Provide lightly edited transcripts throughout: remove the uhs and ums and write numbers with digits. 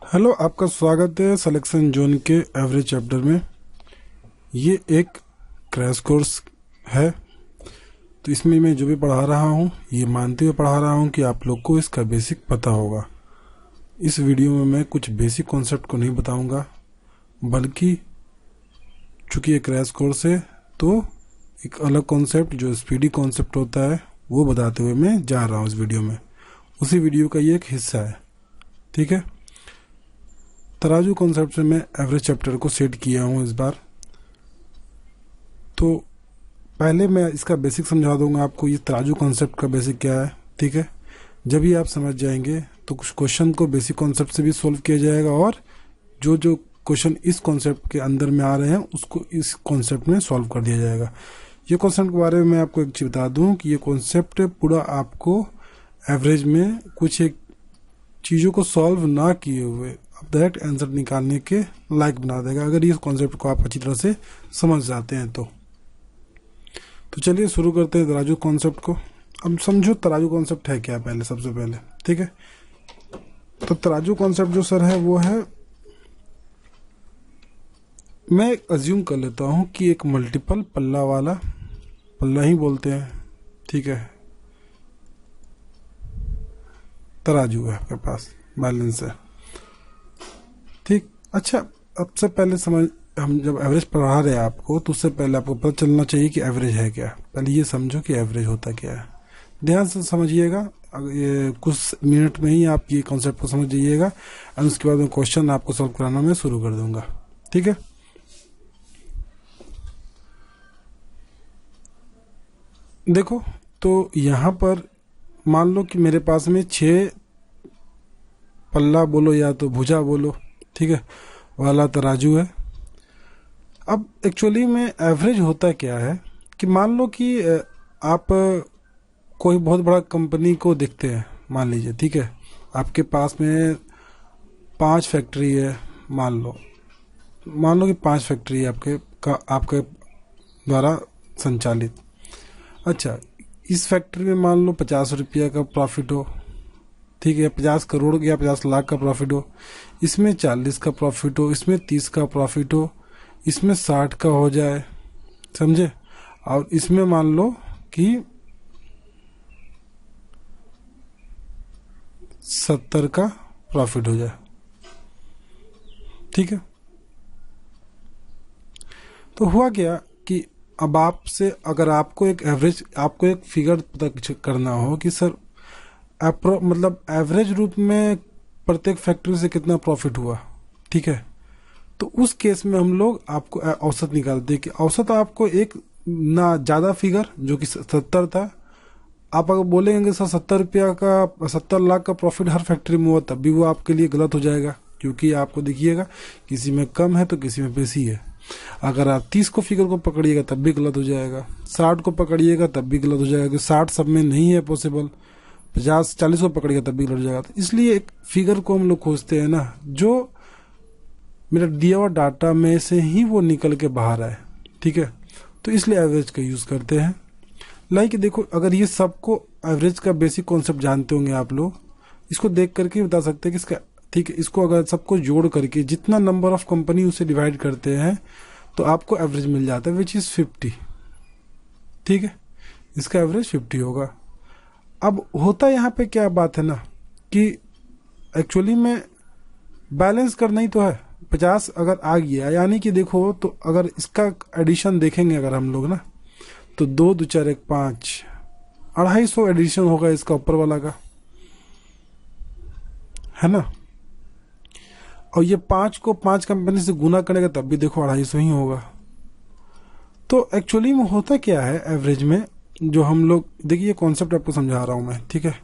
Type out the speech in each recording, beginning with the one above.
Hello, आपका स्वागत है सिलेक्शन जोन के एवरेज चैप्टर में। ये एक क्रैश कोर्स है, तो इसमें मैं जो भी पढ़ा रहा हूँ ये मानते हुए पढ़ा रहा हूँ कि आप लोग को इसका बेसिक पता होगा। इस वीडियो में मैं कुछ बेसिक कॉन्सेप्ट को नहीं बताऊंगा, बल्कि चूंकि ये क्रैश कोर्स है तो एक अलग कॉन्सेप्ट जो स्पीडी कॉन्सेप्ट होता है वो बताते हुए मैं जा रहा हूँ इस वीडियो में। उसी वीडियो का ये एक हिस्सा है, ठीक है। तराजू कॉन्सेप्ट से मैं एवरेज चैप्टर को सेट किया हूँ इस बार। तो पहले मैं इसका बेसिक समझा दूंगा आपको, ये तराजू कॉन्सेप्ट का बेसिक क्या है, ठीक है। जब भी आप समझ जाएंगे तो कुछ क्वेश्चन को बेसिक कॉन्सेप्ट से भी सॉल्व किया जाएगा, और जो जो क्वेश्चन इस कॉन्सेप्ट के अंदर में आ रहे हैं उसको इस कॉन्सेप्ट में सॉल्व कर दिया जाएगा। ये कॉन्सेप्ट के बारे में मैं आपको एक चीज़ बता दूं कि ये कॉन्सेप्ट पूरा आपको एवरेज में कुछ एक चीज़ों को सॉल्व ना किए हुए डायरेक्ट आंसर निकालने के लायक बना देगा, अगर इस कॉन्सेप्ट को आप अच्छी तरह से समझ जाते हैं तो चलिए शुरू करते हैं तराजू कॉन्सेप्ट को। अब समझो तराजू कॉन्सेप्ट है क्या, पहले सबसे पहले, ठीक है। तो तराजू कॉन्सेप्ट जो सर है वो है, मैं अज्यूम कर लेता हूं कि एक मल्टीपल पल्ला वाला, पल्ला ही बोलते हैं, ठीक है, तराजू है आपके पास, बैलेंस है, ठीक। अच्छा, अब से पहले समझ, हम जब एवरेज पढ़ा रहे हैं आपको तो उससे पहले आपको पता चलना चाहिए कि एवरेज है क्या। पहले ये समझो कि एवरेज होता क्या है, ध्यान से समझिएगा। ये कुछ मिनट में ही आप ये कॉन्सेप्ट को समझ जाइएगा, और उसके बाद में क्वेश्चन आपको सॉल्व कराना मैं शुरू कर दूंगा, ठीक है। देखो, तो यहाँ पर मान लो कि मेरे पास में 6 पल्ला बोलो या तो भुजा बोलो, ठीक है, वाला तराजू है। अब एक्चुअली में एवरेज होता क्या है कि मान लो कि आप कोई बहुत बड़ा कंपनी को देखते हैं, मान लीजिए, ठीक है, आपके पास में 5 फैक्ट्री है, मान लो कि 5 फैक्ट्री है आपके द्वारा संचालित। अच्छा, इस फैक्ट्री में मान लो 50 रुपया का प्रॉफिट हो, ठीक है, 50 करोड़ या 50 लाख का प्रॉफिट हो, इसमें 40 का प्रॉफिट हो, इसमें 30 का प्रॉफिट हो, इसमें 60 का हो जाए, समझे, और इसमें मान लो कि 70 का प्रॉफिट हो जाए, ठीक है। तो हुआ क्या कि अब आपसे अगर आपको एक एवरेज, आपको एक फिगर पता करना हो कि सर मतलब एवरेज रूप में प्रत्येक फैक्ट्री से कितना प्रॉफिट हुआ, ठीक है, तो उस केस में हम लोग आपको औसत निकालते हैं कि औसत आपको एक ना ज़्यादा फिगर जो कि 70 था, आप अगर बोलेंगे सर 70 रुपया का 70 लाख का प्रॉफिट हर फैक्ट्री में हुआ, तब भी वो आपके लिए गलत हो जाएगा, क्योंकि आपको देखिएगा किसी में कम है तो किसी में बेसी है। अगर आप 30 को फिगर को पकड़िएगा तब भी गलत हो जाएगा, 60 को पकड़िएगा तब भी गलत हो जाएगा, कि 60 सब में नहीं है पॉसिबल, 50-40 को पकड़िएगा तब भी गलत हो जाएगा। तो इसलिए एक फिगर को हम लोग खोजते हैं ना, जो मेरा दिया हुआ डाटा में से ही वो निकल के बाहर आए, ठीक है, तो इसलिए एवरेज का यूज़ करते हैं। लाइक देखो, अगर ये सबको एवरेज का बेसिक कॉन्सेप्ट जानते होंगे आप लोग, इसको देख करके बता सकते हैं कि इसका, ठीक है, इसको अगर सबको जोड़ करके जितना नंबर ऑफ कंपनी उसे डिवाइड करते हैं तो आपको एवरेज मिल जाता है, विच इज़ 50, ठीक है, इसका एवरेज 50 होगा। अब होता यहाँ पे क्या बात है ना कि एक्चुअली में बैलेंस करना ही तो है। 50 अगर आ गया, यानी कि देखो, तो अगर इसका एडिशन देखेंगे अगर हम लोग ना, तो 2 2 4 1 5, 250 एडिशन होगा इसका ऊपर वाला का, है ना, और ये 5 को 5 कंपनी से गुना करेगा तब भी देखो 250 ही होगा। तो एक्चुअली में होता क्या है एवरेज में, जो हम लोग, देखिए कॉन्सेप्ट आपको समझा रहा हूं मैं, ठीक है।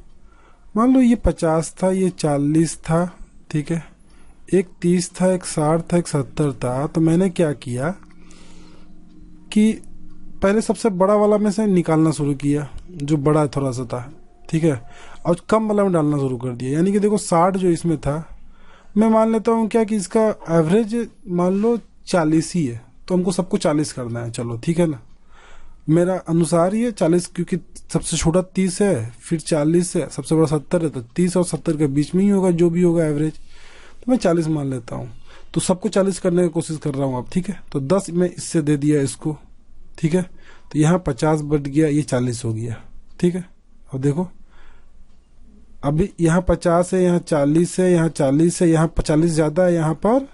मान लो ये 50 था, ये 40 था, ठीक है, एक 30 था, एक 60 था, एक 70 था। तो मैंने क्या किया कि पहले सबसे बड़ा वाला में से निकालना शुरू किया, जो बड़ा थोड़ा सा था, ठीक है, और कम वाला में डालना शुरू कर दिया। यानी कि देखो 60 जो इसमें था, मैं मान लेता हूँ क्या कि इसका एवरेज मान लो 40 ही है, तो हमको सबको 40 करना है, चलो ठीक है ना, मेरा अनुसार ये 40, क्योंकि सबसे छोटा 30 है, फिर 40 है, सबसे बड़ा 70 है, तो 30 और 70 के बीच में ही होगा जो भी होगा एवरेज। तो मैं 40 मान लेता हूँ। तो सबको 40 करने की कोशिश कर रहा हूँ अब, ठीक है। तो 10 मैं इससे दे दिया इसको, ठीक है। तो यहाँ 50 बढ़ गया, ये 40 हो गया, ठीक है। अब देखो अभी यहाँ 50 है, यहाँ 40 है, यहाँ 40 है, यहाँ 40 ज़्यादा है, यहाँ पर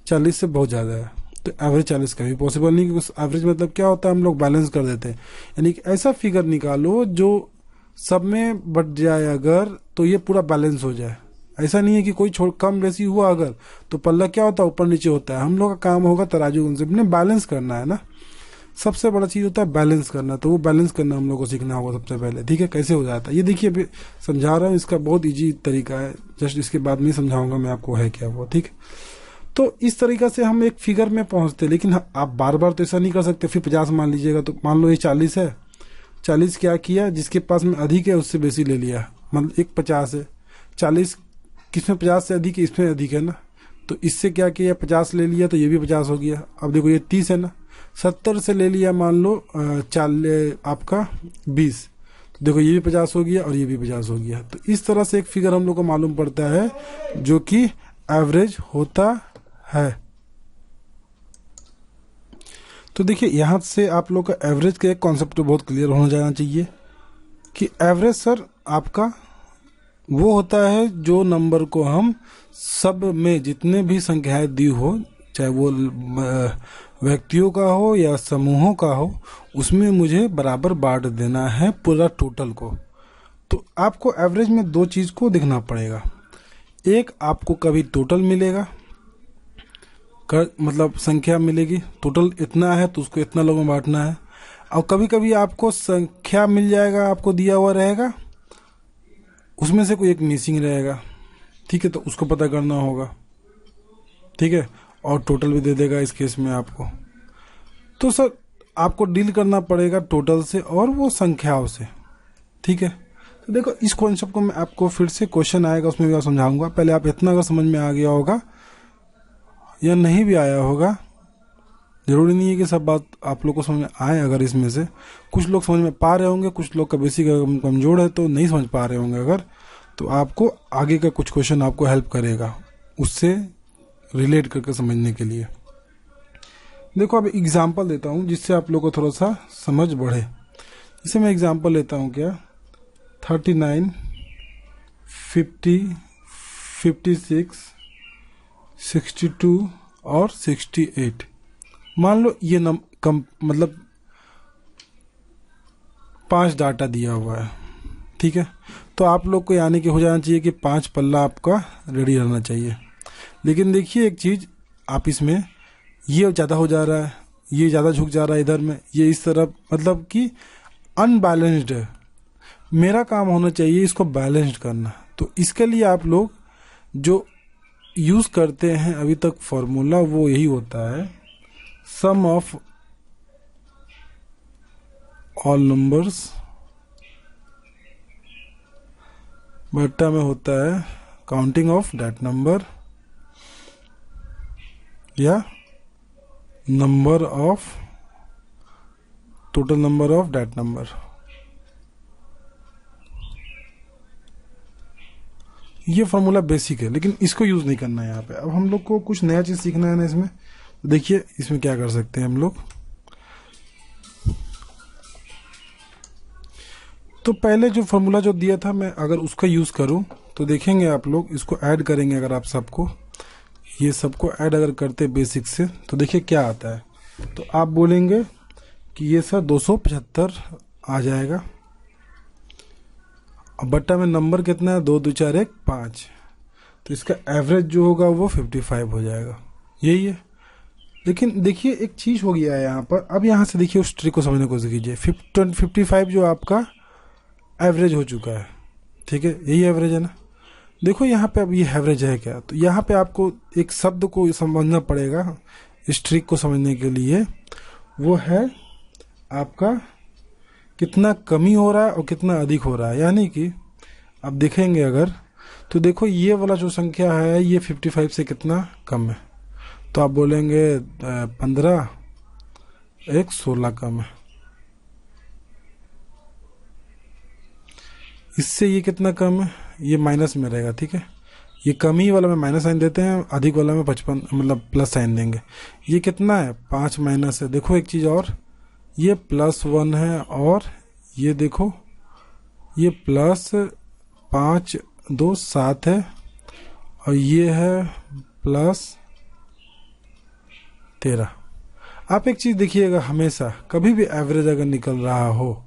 40 से बहुत ज़्यादा है। तो एवरेज 40 कभी पॉसिबल नहीं, क्योंकि एवरेज मतलब क्या होता है, हम लोग बैलेंस कर देते हैं। यानी कि ऐसा फिगर निकालो जो सब में बढ़ जाए अगर, तो ये पूरा बैलेंस हो जाए। ऐसा नहीं है कि कोई छोड़ कम बेसी हुआ अगर, तो पल्ला क्या होता है, ऊपर नीचे होता है। हम लोग का काम होगा तराजू कॉन्सेप्ट में बैलेंस करना है ना, सबसे बड़ा चीज़ होता है बैलेंस करना। तो वो बैलेंस करना हम लोग को सीखना होगा सबसे पहले, ठीक है। कैसे हो जाता है ये देखिए, अभी समझा रहा हूँ, इसका बहुत ईजी तरीका है, जस्ट इसके बाद में समझाऊंगा मैं आपको है क्या वो, ठीक है। तो इस तरीका से हम एक फिगर में पहुंचते, लेकिन आप बार बार तो ऐसा नहीं कर सकते। फिर 50 मान लीजिएगा, तो मान लो ये 40 है, 40 क्या किया, जिसके पास में अधिक है उससे बेसी ले लिया। मतलब एक 50 है, 40 किसमें 50 से अधिक है, इसमें अधिक है ना, तो इससे क्या किया, 50 ले लिया, तो ये भी 50 हो गया। अब देखो ये 30 है ना, 70 से ले लिया मान लो आपका 20, तो देखो ये भी 50 हो गया और ये भी 50 हो गया। तो इस तरह से एक फिगर हम लोग को मालूम पड़ता है जो कि एवरेज होता है। तो देखिए यहाँ से आप लोग का एवरेज का एक कॉन्सेप्ट तो बहुत क्लियर होना जाना चाहिए कि एवरेज सर आपका वो होता है जो नंबर को हम सब में जितने भी संख्याएं दी हो, चाहे वो व्यक्तियों का हो या समूहों का हो, उसमें मुझे बराबर बांट देना है पूरा टोटल को। तो आपको एवरेज में दो चीज़ को देखना पड़ेगा। एक आपको कभी टोटल मिलेगा, मतलब संख्या मिलेगी, टोटल इतना है तो उसको इतना लोगों में बांटना है। और कभी कभी आपको संख्या मिल जाएगा, आपको दिया हुआ रहेगा, उसमें से कोई एक मिसिंग रहेगा, ठीक है, तो उसको पता करना होगा, ठीक है। और टोटल भी दे देगा इस केस में आपको। तो सर आपको डील करना पड़ेगा टोटल से और वो संख्याओं से, ठीक है। तो देखो इस कॉन्सेप्ट को मैं आपको फिर से क्वेश्चन आएगा उसमें भी आप समझाऊंगा। पहले आप इतना अगर समझ में आ गया होगा या नहीं भी आया होगा, जरूरी नहीं है कि सब बात आप लोग को समझ में आए। अगर इसमें से कुछ लोग समझ में पा रहे होंगे, कुछ लोग का बेसिक कमजोर है तो नहीं समझ पा रहे होंगे अगर, तो आपको आगे का कुछ क्वेश्चन आपको हेल्प करेगा उससे रिलेट करके समझने के लिए। देखो अब एग्जांपल देता हूँ जिससे आप लोग को थोड़ा सा समझ बढ़े। जैसे मैं एग्जांपल लेता हूँ क्या, 39, 50, 56, 62 और 68। मान लो ये मतलब 5 डाटा दिया हुआ है, ठीक है। तो आप लोग को यानी कि हो जाना चाहिए कि 5 पल्ला आपका रेडी रहना चाहिए। लेकिन देखिए एक चीज़, आप इसमें ये ज़्यादा हो जा रहा है, ये ज़्यादा झुक जा रहा है इधर में, ये इस तरफ, मतलब कि अनबैलेंस्ड है। मेरा काम होना चाहिए इसको बैलेंस्ड करना। तो इसके लिए आप लोग जो यूज़ करते हैं अभी तक फॉर्मूला, वो यही होता है, सम ऑफ ऑल नंबर्स बट्टा में होता है काउंटिंग ऑफ दैट नंबर या number of total number of that number. ये फॉर्मूला बेसिक है, लेकिन इसको यूज नहीं करना है यहाँ पे। अब हम लोग को कुछ नया चीज सीखना है ना इसमें। देखिए इसमें क्या कर सकते हैं हम लोग। तो पहले जो फॉर्मूला जो दिया था, मैं अगर उसका यूज करूं तो देखेंगे आप लोग, इसको ऐड करेंगे अगर आप सबको, ये सबको ऐड अगर करते बेसिक से, तो देखिए क्या आता है। तो आप बोलेंगे कि ये सर 275 आ जाएगा। अब बट्टा में नंबर कितना है, 2 2 4 1 5, तो इसका एवरेज जो होगा वो 55 हो जाएगा, यही है। लेकिन देखिए एक चीज हो गया है यहाँ पर। अब यहाँ से देखिए उस ट्रिक को समझने की कोशिश कीजिए। 55 जो आपका एवरेज हो चुका है, ठीक है, यही एवरेज है ना। देखो यहाँ पे अब ये एवरेज है क्या, तो यहाँ पे आपको एक शब्द को समझना पड़ेगा इस ट्रिक को समझने के लिए। वो है आपका कितना कमी हो रहा है और कितना अधिक हो रहा है। यानी कि आप देखेंगे अगर, तो देखो ये वाला जो संख्या है ये 55 से कितना कम है, तो आप बोलेंगे 15 1 16 कम है। इससे ये कितना कम है, ये माइनस में रहेगा, ठीक है, ये कमी वाला में माइनस साइन देते हैं, अधिक वाला में 55 मतलब प्लस साइन देंगे। ये कितना है 5 माइनस है। देखो एक चीज़ और, ये +1 है और ये देखो ये +5 2 7 है और ये है +13। आप एक चीज़ देखिएगा, हमेशा कभी भी एवरेज अगर निकल रहा हो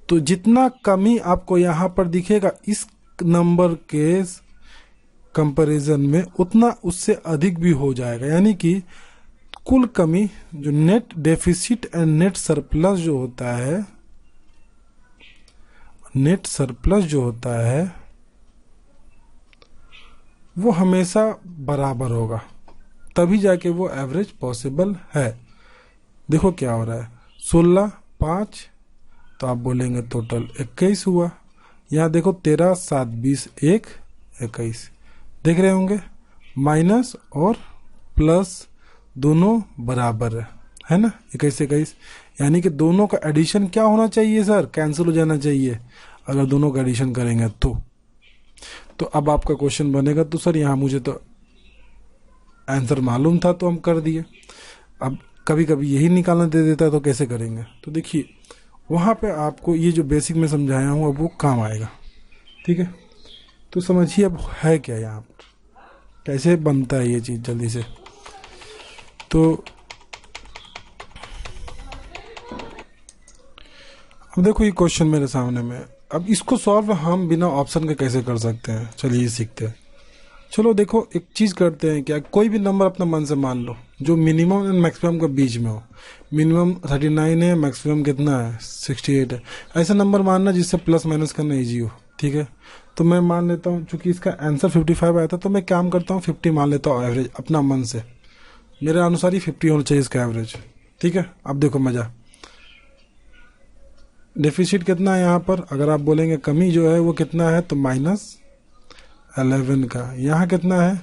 तो जितना कमी आपको यहाँ पर दिखेगा इस नंबर के कंपैरिजन में, उतना उससे अधिक भी हो जाएगा। यानी कि कुल कमी जो net deficit and net surplus जो होता है, नेट सरप्लस जो होता है वो हमेशा बराबर होगा, तभी जाके वो एवरेज पॉसिबल है। देखो क्या हो रहा है, 16 5 तो आप बोलेंगे टोटल 21 हुआ। यहाँ देखो 13 7 20 1 21 देख रहे होंगे, माइनस और प्लस दोनों बराबर है ना, 21 21। यानी कि दोनों का एडिशन क्या होना चाहिए सर, कैंसिल हो जाना चाहिए अगर दोनों का एडिशन करेंगे तो अब आपका क्वेश्चन बनेगा तो सर यहाँ मुझे तो आंसर मालूम था तो हम कर दिए, अब कभी कभी यही निकालना दे देता है तो कैसे करेंगे। तो देखिए वहाँ पे आपको ये जो बेसिक में समझाया हूँ अब वो काम आएगा, ठीक है। तो समझिए अब है क्या यहाँ पर, कैसे बनता है ये चीज़ जल्दी से। तो अब देखो ये क्वेश्चन मेरे सामने में, अब इसको सॉल्व हम बिना ऑप्शन के कैसे कर सकते हैं, चलिए सीखते हैं। चलो देखो एक चीज़ करते हैं क्या, कोई भी नंबर अपना मन से मान लो जो मिनिमम एंड मैक्सिमम के बीच में हो। मिनिमम 39 है, मैक्सिमम कितना है 68 है। ऐसा नंबर मानना जिससे प्लस माइनस करना ईजी हो, ठीक है। तो मैं मान लेता हूँ, चूंकि इसका आंसर 55 आया था तो मैं काम करता हूँ 50 मान लेता हूँ एवरेज अपना मन से, मेरे अनुसार ही 50 होना चाहिए इसका एवरेज, ठीक है। अब देखो मजा, डेफिसिट कितना है यहाँ पर, अगर आप बोलेंगे कमी जो है वो कितना है तो -11 का। यहाँ कितना है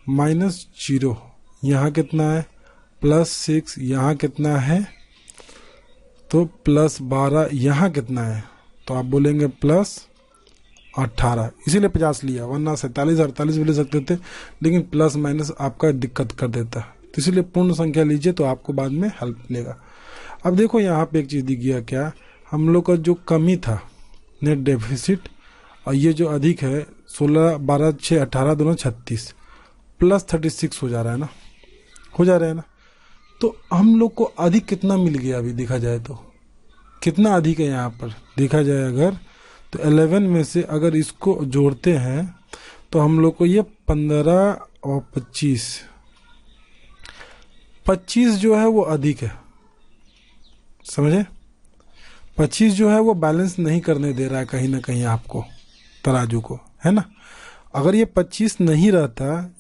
-0, यहाँ कितना है +6, यहाँ कितना है तो +12, यहाँ कितना है तो आप बोलेंगे +18। इसीलिए 50 लिया, वरना 47 48 भी ले सकते थे, लेकिन प्लस माइनस आपका दिक्कत कर देता, तो इसीलिए पूर्ण संख्या लीजिए तो आपको बाद में हेल्प मिलेगा। अब देखो यहाँ पे एक चीज़ दिख गया, क्या हम लोग का जो कमी था नेट डेफिसिट और ये जो अधिक है 16 12 6 18 दोनों 36 +36 हो जा रहा है ना, हो जा रहा है ना। तो हम लोग को अधिक कितना मिल गया अभी देखा जाए तो, कितना अधिक है यहाँ पर देखा जाए अगर तो 11 में से अगर इसको जोड़ते हैं तो हम लोग को ये 15 और 25 जो है वो अधिक है, समझे। 25 जो है वो बैलेंस नहीं करने दे रहा है कहीं ना कहीं आपको, तराजू को, है ना। अगर ये 25 नहीं रहता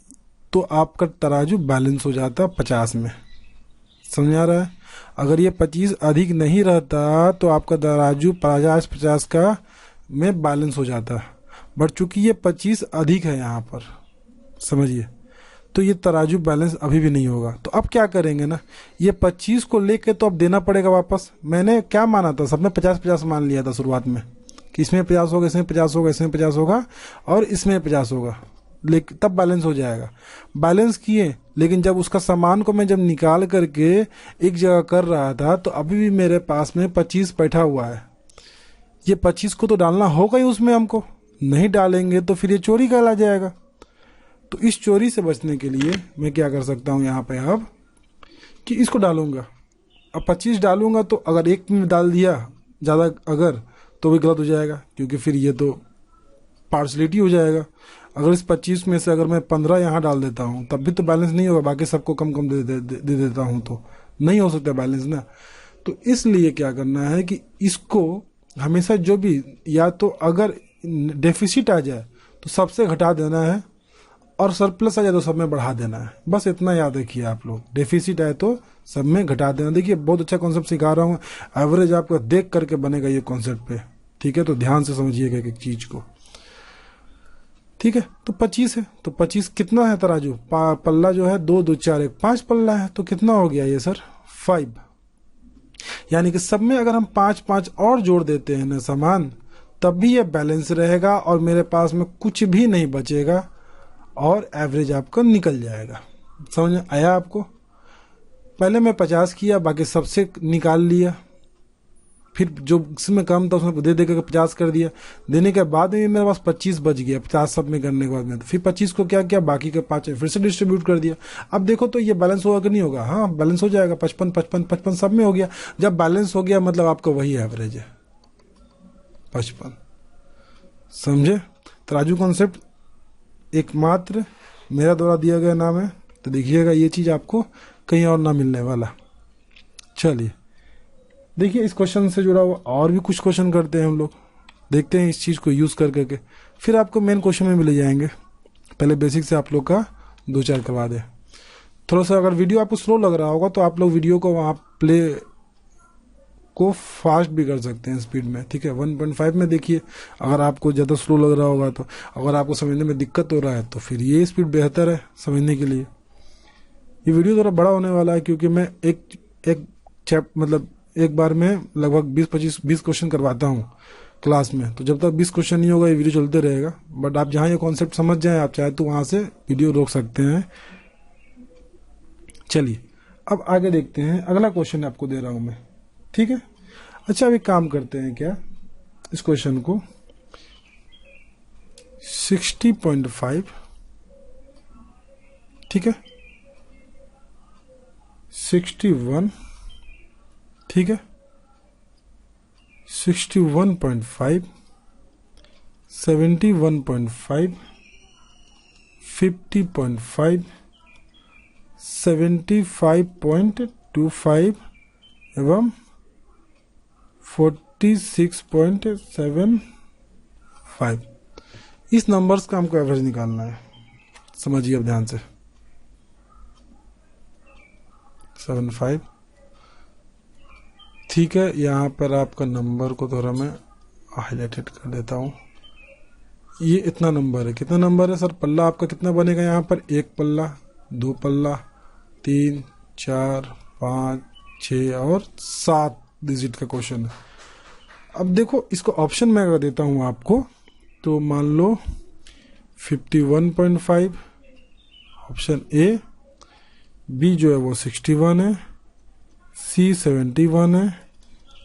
तो आपका तराजू बैलेंस हो जाता 50 में, समझ आ रहा है। अगर ये 25 अधिक नहीं रहता तो आपका तराजू 50 का में बैलेंस हो जाता, बट चूंकि ये 25 अधिक है यहाँ पर, समझिए, तो ये तराजू बैलेंस अभी भी नहीं होगा। तो अब क्या करेंगे ना, ये 25 को लेके तो अब देना पड़ेगा वापस। मैंने क्या माना था, सबने 50-50 मान लिया था शुरुआत में कि इसमें 50 होगा, इसमें 50 होगा, इसमें 50 होगा और इसमें 50 होगा, लेकिन तब बैलेंस हो जाएगा। बैलेंस किए, लेकिन जब उसका सामान को मैं जब निकाल करके एक जगह कर रहा था तो अभी भी मेरे पास में 25 बैठा हुआ है। ये 25 को तो डालना होगा ही उसमें, हमको नहीं डालेंगे तो फिर ये चोरी कहला जाएगा। तो इस चोरी से बचने के लिए मैं क्या कर सकता हूँ यहाँ पे अब कि इसको डालूंगा। अब 25 डालूंगा तो अगर एक में डाल दिया ज़्यादा अगर तो भी गलत हो जाएगा, क्योंकि फिर ये तो पार्शलिटी हो जाएगा। अगर इस 25 में से अगर मैं 15 यहाँ डाल देता हूँ तब भी तो बैलेंस नहीं होगा, बाकी सबको कम कम दे देता हूँ तो नहीं हो सकता बैलेंस ना। तो इसलिए क्या करना है कि इसको हमेशा जो भी, या तो अगर डेफिसिट आ जाए तो सबसे घटा देना है और सरप्लस आ जाए तो सब में बढ़ा देना है, बस इतना याद रखिए आप लोग। डेफिसिट आए तो सब में घटा देना। देखिए बहुत अच्छा कॉन्सेप्ट सिखा रहा हूँ, एवरेज आपका देख करके बनेगा ये कॉन्सेप्ट पे, ठीक है। तो ध्यान से समझिएगा एक चीज को, ठीक है। तो 25 है तो 25 कितना है तराजू, पल्ला जो है 2 2 4 1 5 पल्ला है, तो कितना हो गया ये सर 5। यानी कि सब में अगर हम 5 5 और जोड़ देते हैं ना सामान, तभी ये बैलेंस रहेगा और मेरे पास में कुछ भी नहीं बचेगा और एवरेज आपका निकल जाएगा। समझ में आया आपको? पहले मैं 50 किया, बाकी सबसे निकाल लिया, फिर जो इसमें कम था उसमें दे देकर 50 कर दिया, देने के बाद में मेरे पास 25 बच गया 50 सब में करने के बाद में। तो फिर 25 को क्या किया, बाकी के 5 फिर से डिस्ट्रीब्यूट कर दिया। अब देखो तो ये बैलेंस होगा कि नहीं होगा? हाँ बैलेंस हो जाएगा, 55 55 55 सब में हो गया। जब बैलेंस हो गया मतलब आपका वही एवरेज है 55। समझे? तराजू कॉन्सेप्ट एकमात्र मेरा द्वारा दिया गया नाम है, तो देखिएगा ये चीज आपको कहीं और ना मिलने वाला। चलिए देखिए, इस क्वेश्चन से जुड़ा हुआ और भी कुछ क्वेश्चन करते हैं हम लोग, देखते हैं इस चीज को यूज कर करके, फिर आपको मेन क्वेश्चन में मिल जाएंगे। पहले बेसिक से आप लोग का 2-4 करवा दे। थोड़ा सा अगर वीडियो आपको स्लो लग रहा होगा तो आप लोग वीडियो को वहाँ प्ले को फास्ट भी कर सकते हैं स्पीड में, ठीक है? 1.5 में देखिए। अगर आपको ज़्यादा स्लो लग रहा होगा तो, अगर आपको समझने में दिक्कत हो रहा है तो फिर ये स्पीड बेहतर है समझने के लिए। ये वीडियो थोड़ा बड़ा होने वाला है क्योंकि मैं एक बार में लगभग 20 क्वेश्चन करवाता हूँ क्लास में, तो जब तक 20 क्वेश्चन नहीं होगा ये वीडियो चलते रहेगा। बट आप जहाँ ये कॉन्सेप्ट समझ जाएं, आप चाहे तो वहाँ से वीडियो रोक सकते हैं। चलिए अब आगे देखते हैं, अगला क्वेश्चन आपको दे रहा हूँ मैं, ठीक है? अच्छा अब एक काम करते हैं, क्या इस क्वेश्चन को 60.5, ठीक है, 61, ठीक है, 61.5, 71.5, 50.5, 75.25 एवं 46.75। इस नंबर्स का हमको एवरेज निकालना है। समझिए अब ध्यान से। 75, ठीक है। यहाँ पर आपका नंबर को थोड़ा मैं हाईलाइटेड कर देता हूँ। ये इतना नंबर है, कितना नंबर है सर? पल्ला आपका कितना बनेगा यहाँ पर? 1 पल्ला, 2 पल्ला, 3, 4, 5, 6 और 7 डिजिट का क्वेश्चन है। अब देखो इसको ऑप्शन में अगर देता हूँ आपको, तो मान लो 51.5 ऑप्शन ए, बी जो है वो 61 है, सी 71 है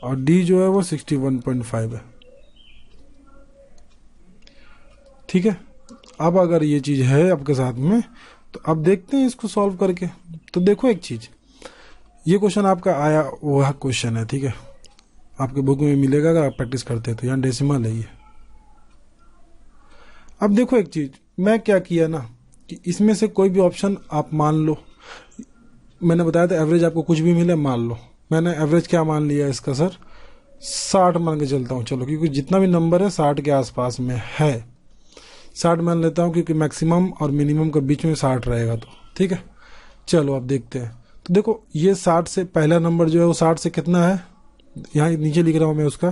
और डी जो है वो 61.5 है, ठीक है। अब अगर ये चीज है आपके साथ में, तो अब देखते हैं इसको सॉल्व करके। तो देखो एक चीज, ये क्वेश्चन आपका आया वह क्वेश्चन है, ठीक है, आपके बुक में मिलेगा अगर आप प्रैक्टिस करते हैं तो। यहाँ डेसिमल है ये। अब देखो एक चीज, मैं क्या किया ना कि इसमें से कोई भी ऑप्शन आप मान लो। मैंने बताया था एवरेज आपको कुछ भी मिले मान लो। मैंने एवरेज क्या मान लिया इसका सर? 60 मान के चलता हूँ, चलो, क्योंकि जितना भी नंबर है 60 के आसपास में है। 60 मान लेता हूँ क्योंकि मैक्सिमम और मिनिमम के बीच में 60 रहेगा, तो ठीक है। चलो अब देखते हैं। तो देखो ये 60 से पहला नंबर जो है वो 60 से कितना है, यहाँ नीचे लिख रहा हूँ मैं उसका,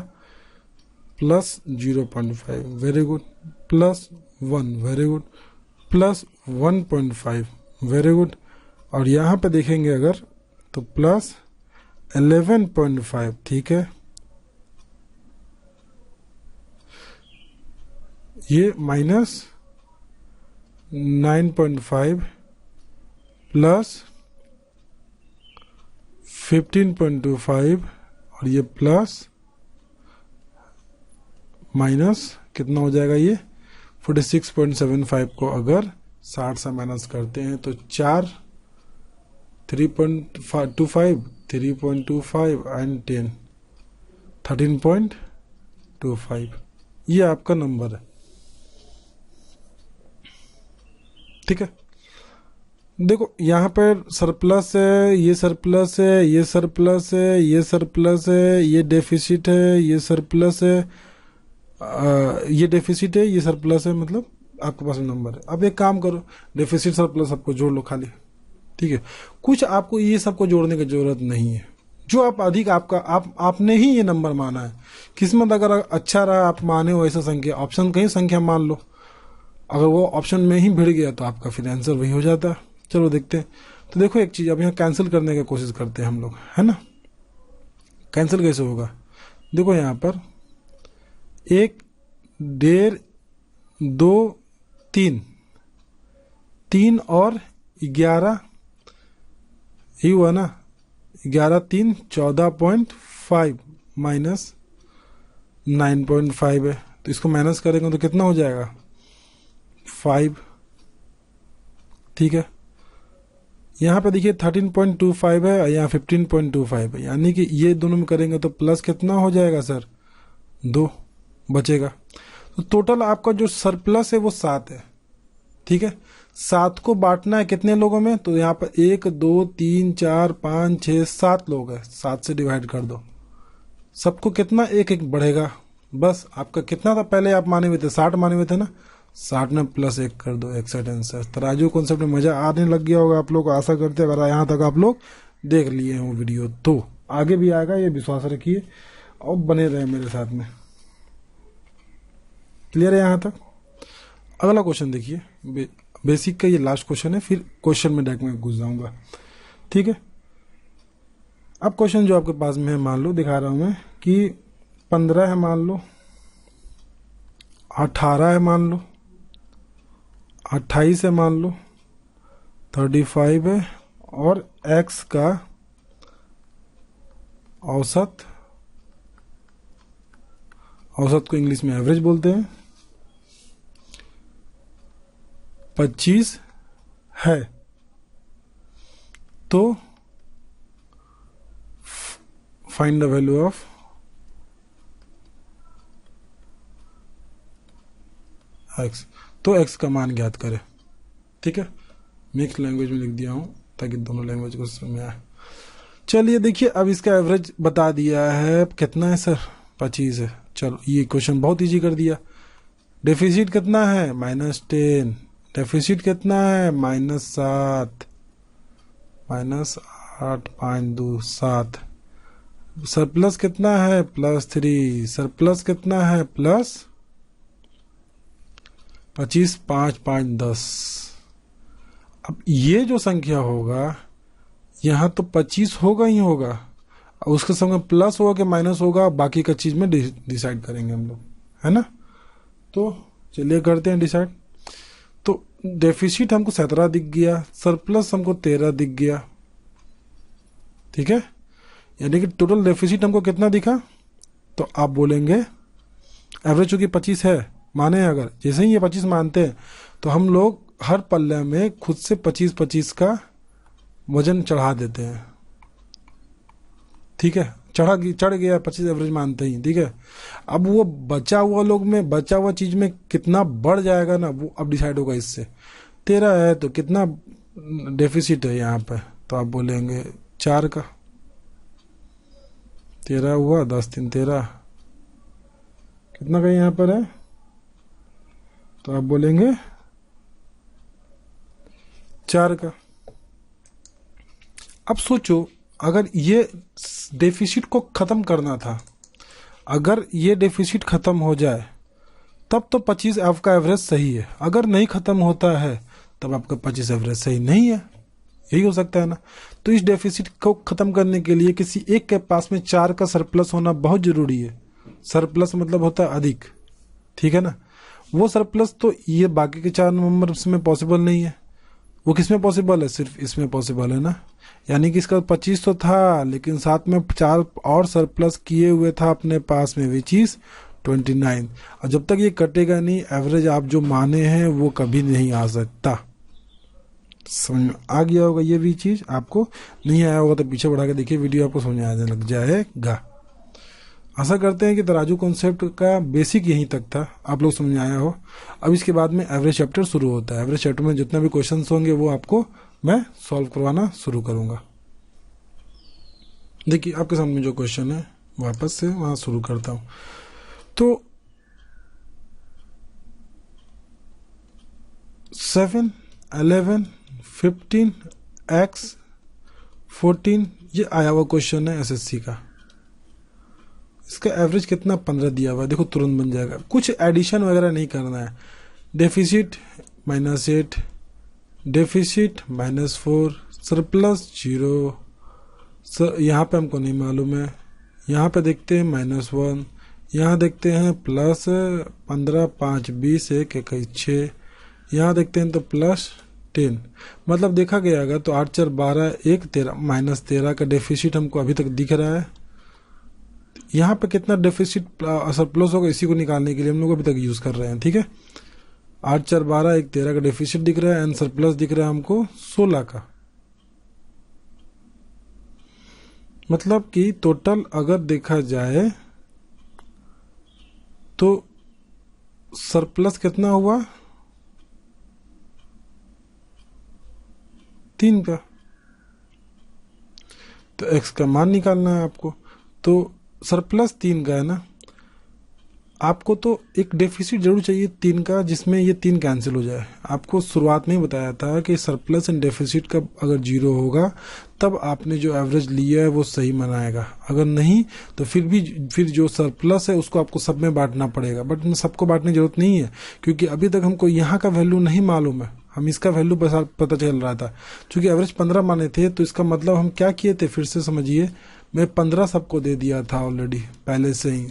plus 0.5, very good, plus 1, very good, plus 1.5, very good, और यहाँ पे देखेंगे अगर तो प्लस 11.5, ठीक है। ये माइनस 9.5 प्लस 15.25 और ये प्लस माइनस कितना हो जाएगा, ये 46.75 को अगर 60 से माइनस करते हैं तो 4, 3.25, 3.25 एंड 10, 13.25, ये आपका नंबर है, ठीक है। देखो यहाँ पर सरप्लस है, ये सरप्लस है, ये सरप्लस है, ये सरप्लस है, ये डेफिसिट है, ये सरप्लस है, ये डेफिसिट है, ये सरप्लस है, मतलब आपके पास नंबर है। अब एक काम करो, डेफिसिट सरप्लस सबको जोड़ लो खाली, ठीक है। कुछ आपको ये सबको जोड़ने की जरूरत नहीं है। जो आप अधिक आपका आपने ही ये नंबर माना है। किस्मत अगर अच्छा रहा, आप माने हो ऐसा संख्या, ऑप्शन कहीं संख्या मान लो, अगर वो ऑप्शन में ही भिड़ गया तो आपका फिर आंसर वही हो जाता है। चलो देखते हैं। तो देखो एक चीज, अब यहाँ कैंसिल करने की कोशिश करते हैं हम लोग, है ना। कैंसिल कैसे होगा? देखो यहाँ पर एक 1.5, 2, 3, 3 और 11, ही हुआ ना, 11, 3, 14.5 माइनस 9.5 है, तो इसको माइनस करेंगे तो कितना हो जाएगा 5। ठीक है, यहाँ पे देखिए 13.25 है, यहाँ 15.25 है, यानी कि ये दोनों में करेंगे तो प्लस कितना हो जाएगा सर 2 बचेगा। तो टोटल आपका जो सरप्लस है वो 7 है। ठीक है, 7 को बांटना है कितने लोगों में, तो यहाँ पर 1, 2, 3, 4, 5, 6, 7 लोग हैं, 7 से डिवाइड कर दो, सबको कितना 1-1 बढ़ेगा। बस आपका कितना था पहले आप माने हुए थे 60 माने हुए थे ना, 60 में +1 कर दो, एक्सेट आंसर। तराजू कॉन्सेप्ट में मजा आने लग गया होगा आप लोग को, आशा करते हैं अगर यहाँ तक आप लोग देख लिए हैं वो वीडियो, तो आगे भी आएगा ये विश्वास रखिए और बने रहे मेरे साथ में। क्लियर है यहाँ तक? अगला क्वेश्चन देखिए, बेसिक का ये लास्ट क्वेश्चन है, फिर क्वेश्चन में डायरेक्ट में घुस जाऊंगा। ठीक है, अब क्वेश्चन जो आपके पास में है, मान लो दिखा रहा हूं मैं कि 15 है मान लो, 18 है मान लो, 28 है मान लो, 35 है, और x का औसत को इंग्लिश में एवरेज बोलते हैं 25 है। तो find the value of x, तो x का मान ज्ञात करें। ठीक है, मिक्स लैंग्वेज में लिख दिया हूं ताकि दोनों लैंग्वेज को समझ में आए। चलिए देखिए, अब इसका एवरेज बता दिया है, कितना है सर 25 है। चलो ये क्वेश्चन बहुत इजी कर दिया। डेफिसिट कितना है -10, डेफिसिट कितना है -7, -8.527, सरप्लस कितना है +3, सरप्लस कितना है +25, 5, 5, 10। अब ये जो संख्या होगा यहाँ तो 25 होगा ही होगा, और उसके संग प्लस होगा कि माइनस होगा, बाकी का चीज में डिसाइड करेंगे हम लोग, है ना। तो चलिए करते हैं डिसाइड। तो डेफिसिट हमको 17 दिख गया, सरप्लस हमको 13 दिख गया। ठीक है, यानी कि टोटल डेफिसिट हमको कितना दिखा, तो आप बोलेंगे एवरेज चूंकि 25 है माने, अगर जैसे ही ये 25 मानते हैं तो हम लोग हर पल्ले में खुद से 25-25 का वजन चढ़ा देते हैं। ठीक है, चढ़ गया 25 एवरेज मानते ही। ठीक है, अब वो बचा हुआ चीज में कितना बढ़ जाएगा ना, वो अब डिसाइड होगा इससे। 13 है तो कितना डेफिसिट है यहाँ पे, तो आप बोलेंगे 4 का। 13 हुआ, 10, 3, 13, कितना का यहाँ पर है, तो आप बोलेंगे 4 का। अब सोचो, अगर ये डेफिसिट को खत्म करना था, अगर ये डेफिसिट खत्म हो जाए तब तो 25 आपका एवरेज सही है, अगर नहीं खत्म होता है तब आपका 25 एवरेज सही नहीं है। यही हो सकता है ना। तो इस डेफिसिट को खत्म करने के लिए किसी एक के पास में 4 का सरप्लस होना बहुत जरूरी है। सरप्लस मतलब होता है अधिक। ठीक है ना, वो सरप्लस तो ये बाकी के 4 नंबर में पॉसिबल नहीं है, वो किस में पॉसिबल है, सिर्फ इसमें पॉसिबल है ना। यानी कि इसका 25 तो था, लेकिन साथ में 4 और सरप्लस किए हुए था अपने पास में, विच इज 29। और जब तक ये कटेगा नहीं, एवरेज आप जो माने हैं वो कभी नहीं आ सकता। समझ में आ गया होगा ये भी चीज। आपको नहीं आया होगा तो पीछे बढ़ा के देखिए वीडियो, आपको समझ में आने लग जाएगा। आशा करते हैं कि तराजू कॉन्सेप्ट का बेसिक यहीं तक था, आप लोग समझ में आया हो। अब इसके बाद में एवरेज चैप्टर शुरू होता है। एवरेज चैप्टर में जितना भी क्वेश्चंस होंगे वो आपको मैं सॉल्व करवाना शुरू करूंगा। देखिए आपके सामने जो क्वेश्चन है वापस से वहां शुरू करता हूं। तो 7, 11, 15, x, 14 ये आया हुआ क्वेश्चन है एसएससी का। इसका एवरेज कितना 15 दिया हुआ है, देखो तुरंत बन जाएगा, कुछ एडिशन वगैरह नहीं करना है। डेफिसिट -8, डेफिसिट -4, सरप्लस 0, यहाँ पे हमको नहीं मालूम है, यहाँ पे देखते हैं -1, यहाँ देखते हैं प्लस 15, 5, 20, 1, 1, 6। यहाँ देखते हैं तो प्लस 10। मतलब देखा गया अगर तो 8, 4, 12, 1, 13, -13 का डेफिसिट हमको अभी तक दिख रहा है। यहाँ पे कितना डेफिसिट सरप्लस होगा इसी को निकालने के लिए हम लोग अभी तक यूज कर रहे हैं। ठीक है, 8, 4, 12, 1, 13 का डेफिसिट दिख रहा है एंड सरप्लस दिख रहा है हमको 16 का। मतलब कि टोटल अगर देखा जाए तो सरप्लस कितना हुआ 3 का। तो एक्स का मान निकालना है आपको। तो सरप्लस 3 का है ना, आपको तो एक डेफिसिट जरूर चाहिए 3 का जिसमें ये 3 कैंसिल हो जाए। आपको शुरुआत में ही बताया था कि सरप्लस एंड डेफिसिट का अगर 0 होगा तब आपने जो एवरेज लिया है वो सही मनाएगा, अगर नहीं तो फिर जो सरप्लस है उसको आपको सब में बांटना पड़ेगा। बट सबको बांटने की जरूरत नहीं है क्योंकि अभी तक हमको यहाँ का वैल्यू नहीं मालूम है, हम इसका वैल्यू पता चल रहा था। चूंकि एवरेज 15 माने थे तो इसका मतलब हम क्या किए थे फिर से समझिए, मैं 15 सबको दे दिया था ऑलरेडी पहले से ही,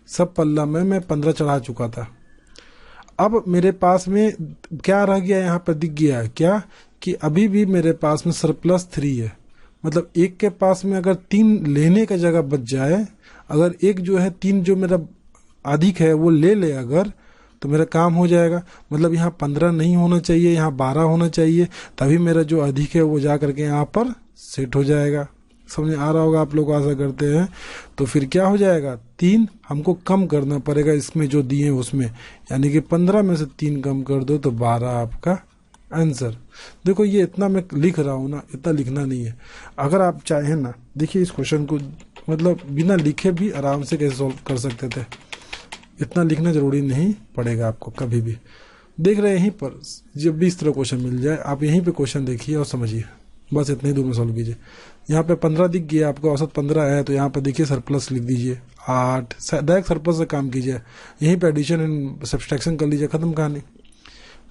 सब पल्ला में मैं 15 चढ़ा चुका था। अब मेरे पास में क्या रह गया यहाँ पर दिख गया है क्या कि अभी भी मेरे पास में सरप्लस 3 है। मतलब एक के पास में अगर 3 लेने का जगह बच जाए, अगर एक जो है 3 जो मेरा अधिक है वो ले ले अगर, तो मेरा काम हो जाएगा। मतलब यहाँ 15 नहीं होना चाहिए, यहाँ 12 होना चाहिए, तभी मेरा जो अधिक है वो जा करके यहाँ पर सेट हो जाएगा। समझ आ रहा होगा आप लोग, आशा करते हैं। तो फिर क्या हो जाएगा, 3 हमको कम करना पड़ेगा इसमें जो दिए उसमें, यानी कि 15 में से 3 कम कर दो तो 12 आपका आंसर। देखो ये इतना मैं लिख रहा हूँ ना, इतना लिखना नहीं है। अगर आप चाहें ना, देखिए इस क्वेश्चन को मतलब बिना लिखे भी आराम से कैसे सॉल्व कर सकते थे, इतना लिखना जरूरी नहीं पड़ेगा आपको कभी भी। देख रहे हैं यहीं पर जब भी इस तरह क्वेश्चन मिल जाए आप यहीं पे क्वेश्चन देखिए और समझिए, बस इतने ही दूर में सॉल्व कीजिए। यहाँ पे 15 दिख गया आपको, औसत 15 है तो यहाँ पे देखिए सरप्लस लिख दीजिए 8, डायरेक्ट सरप्लस से काम कीजिए, यहीं पे एडिशन एंड सब्सट्रैक्शन कर लीजिए, खत्म कहानी।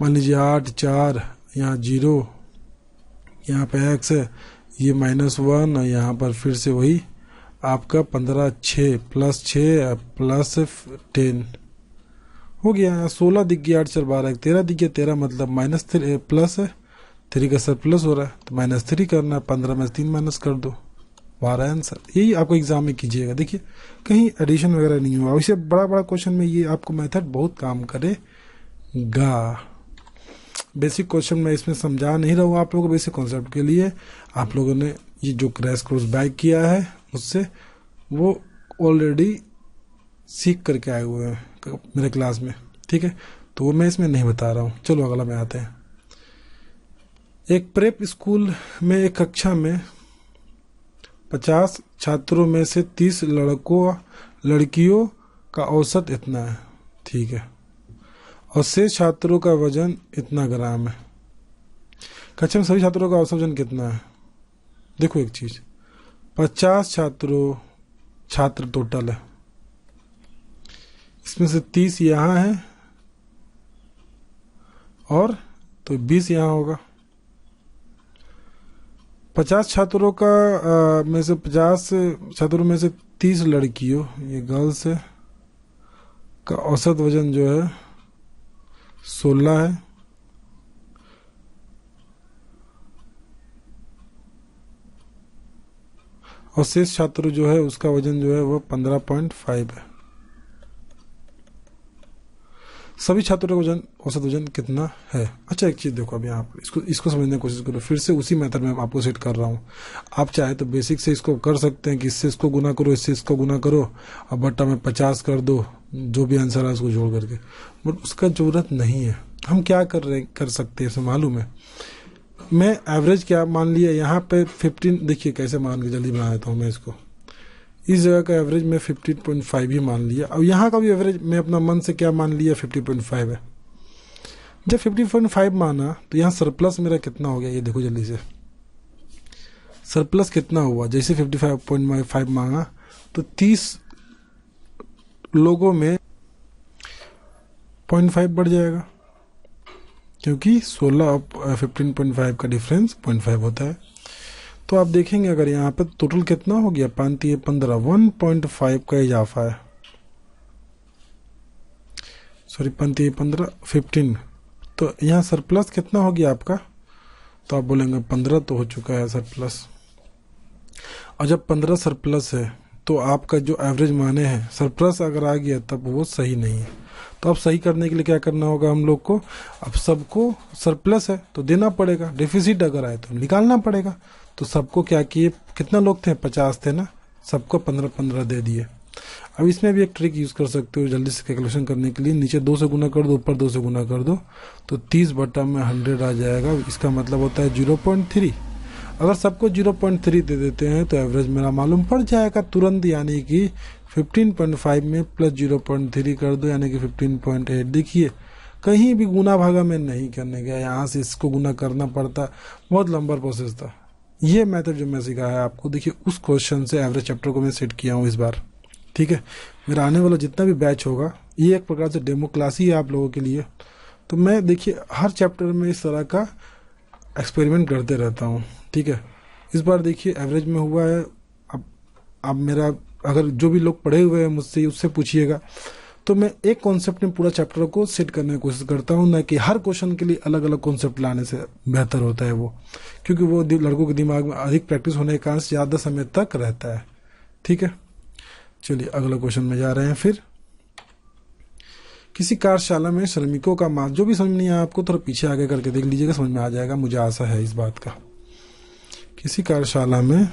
मान लीजिए 8, 4, यहाँ 0, यहाँ पे x है, ये -1 और यहाँ पर फिर से वही आपका 15, 6 + 6 + 10 हो गया। 16 दिख गया, 8, 4, 12, 13 दिख गया, 13 मतलब -3 प्लस है, 3 का सरप्लस हो रहा है तो -3 करना है, 15 में 3 माइनस कर दो, 12 आंसर। यही आपको एग्जाम में कीजिएगा, देखिए कहीं एडिशन वगैरह नहीं हुआ। वैसे बड़ा बड़ा क्वेश्चन में ये आपको मेथड बहुत काम करेगा। बेसिक क्वेश्चन मैं इसमें समझा नहीं रहा हूँ आप लोगों को, बेसिक कॉन्सेप्ट के लिए आप लोगों ने ये जो क्रैश कोर्स बैक किया है उससे वो ऑलरेडी सीख करके आए हुए हैं मेरे क्लास में, ठीक है। तो वो मैं इसमें नहीं बता रहा हूँ। चलो अगला में आते हैं। एक प्रेप स्कूल में एक कक्षा में 50 छात्रों में से 30 लड़कियों का औसत इतना है, ठीक है, और शेष छात्रों का वजन इतना ग्राम है। कक्षा में सभी छात्रों का औसत वजन कितना है? देखो एक चीज, 50 छात्र टोटल है, इसमें से 30 यहाँ है और तो 20 यहाँ होगा। 50 छात्रों का में से 50 छात्रों में से 30 लड़कियों, ये गर्ल्स है, का औसत वजन जो है 16 है, और शेष छात्र जो है उसका वजन जो है वो 15.5 है। सभी छात्रों का वजन औसत वजन कितना है? अच्छा एक चीज देखो, अब यहाँ पर इसको समझने की कोशिश करो, फिर से उसी मेथड में आपको सेट कर रहा हूँ। आप चाहे तो बेसिक से इसको कर सकते हैं कि इससे इसको गुना करो, इससे इसको गुना करो और बट्टा में 50 कर दो, जो भी आंसर है उसको जोड़ करके, बट उसका जरूरत नहीं है। हम क्या कर सकते हैं इसे मालूम है? मैं एवरेज क्या मान लिया यहाँ पे 15, देखिए कैसे मान के जल्दी बना देता हूँ मैं इसको। इस जगह का एवरेज मैं 15.5 ही मान लिया, और यहाँ का भी एवरेज मैं अपना मन से क्या मान लिया 50.5 है। जब 50.5 माना तो यहाँ सरप्लस मेरा कितना हो गया, ये देखो जल्दी से सरप्लस कितना हुआ। जैसे 55.5 मांगा तो 30 लोगों में 0.5 बढ़ जाएगा, क्योंकि 16 और 15.5 का डिफरेंस 0.5 होता है। तो आप देखेंगे अगर यहाँ पे टोटल कितना हो गया, 5 3 15, 1.5 का इजाफा है। सॉरी 15 15, तो यहाँ सरप्लस कितना हो गया आपका, तो आप बोलेंगे 15 तो हो चुका है सरप्लस। और जब 15 सरप्लस है तो आपका जो एवरेज माने हैं सरप्लस अगर आ गया तब वो सही नहीं है। तो अब सही करने के लिए क्या करना होगा हम लोग को, अब सबको सरप्लस है तो देना पड़ेगा, डेफिसिट अगर आए तो निकालना पड़ेगा। तो सबको क्या किए, कितना लोग थे, 50 थे ना, सबको 15 दे दिए। अब इसमें भी एक ट्रिक यूज़ कर सकते हो जल्दी से कैलकुलेशन करने के लिए, नीचे 2 से गुना कर दो, ऊपर 2 से गुना कर दो, तो 30/100 आ जाएगा। इसका मतलब होता है 0.3। अगर सबको 0.3 दे देते हैं तो एवरेज मेरा मालूम पड़ जाएगा तुरंत, यानी कि 15.5 में प्लस 0.3 कर दो यानी कि 15.8। देखिए कहीं भी गुना भागा में नहीं करने गया, यहाँ से इसको गुना करना पड़ता, बहुत लंबा प्रोसेस था। ये मेथड जो मैं सिखाया है आपको, देखिए उस क्वेश्चन से एवरेज चैप्टर को मैं सेट किया हूँ इस बार। ठीक है, मेरा आने वाला जितना भी बैच होगा ये एक प्रकार से डेमो क्लास ही है आप लोगों के लिए। तो मैं देखिए हर चैप्टर में इस तरह का एक्सपेरिमेंट करते रहता हूँ। ठीक है, इस बार देखिए एवरेज में हुआ है। अब मेरा अगर जो भी लोग पढ़े हुए हैं मुझसे उससे पूछिएगा, तो मैं एक कॉन्सेप्ट में पूरा चैप्टर को सेट करने की कोशिश करता हूँ, ना कि हर क्वेश्चन के लिए अलग अलग कॉन्सेप्ट लाने से बेहतर होता है वो, क्योंकि वो लड़कों के दिमाग में अधिक प्रैक्टिस होने के कारण ज़्यादा समय तक रहता है। ठीक है, चलिए अगला क्वेश्चन में जा रहे हैं। फिर किसी कार्यशाला में श्रमिकों का मास, जो भी समझ नहीं आया आपको थोड़ा पीछे आगे करके देख लीजिएगा, समझ में आ जाएगा, मुझे आशा है इस बात का। किसी कार्यशाला में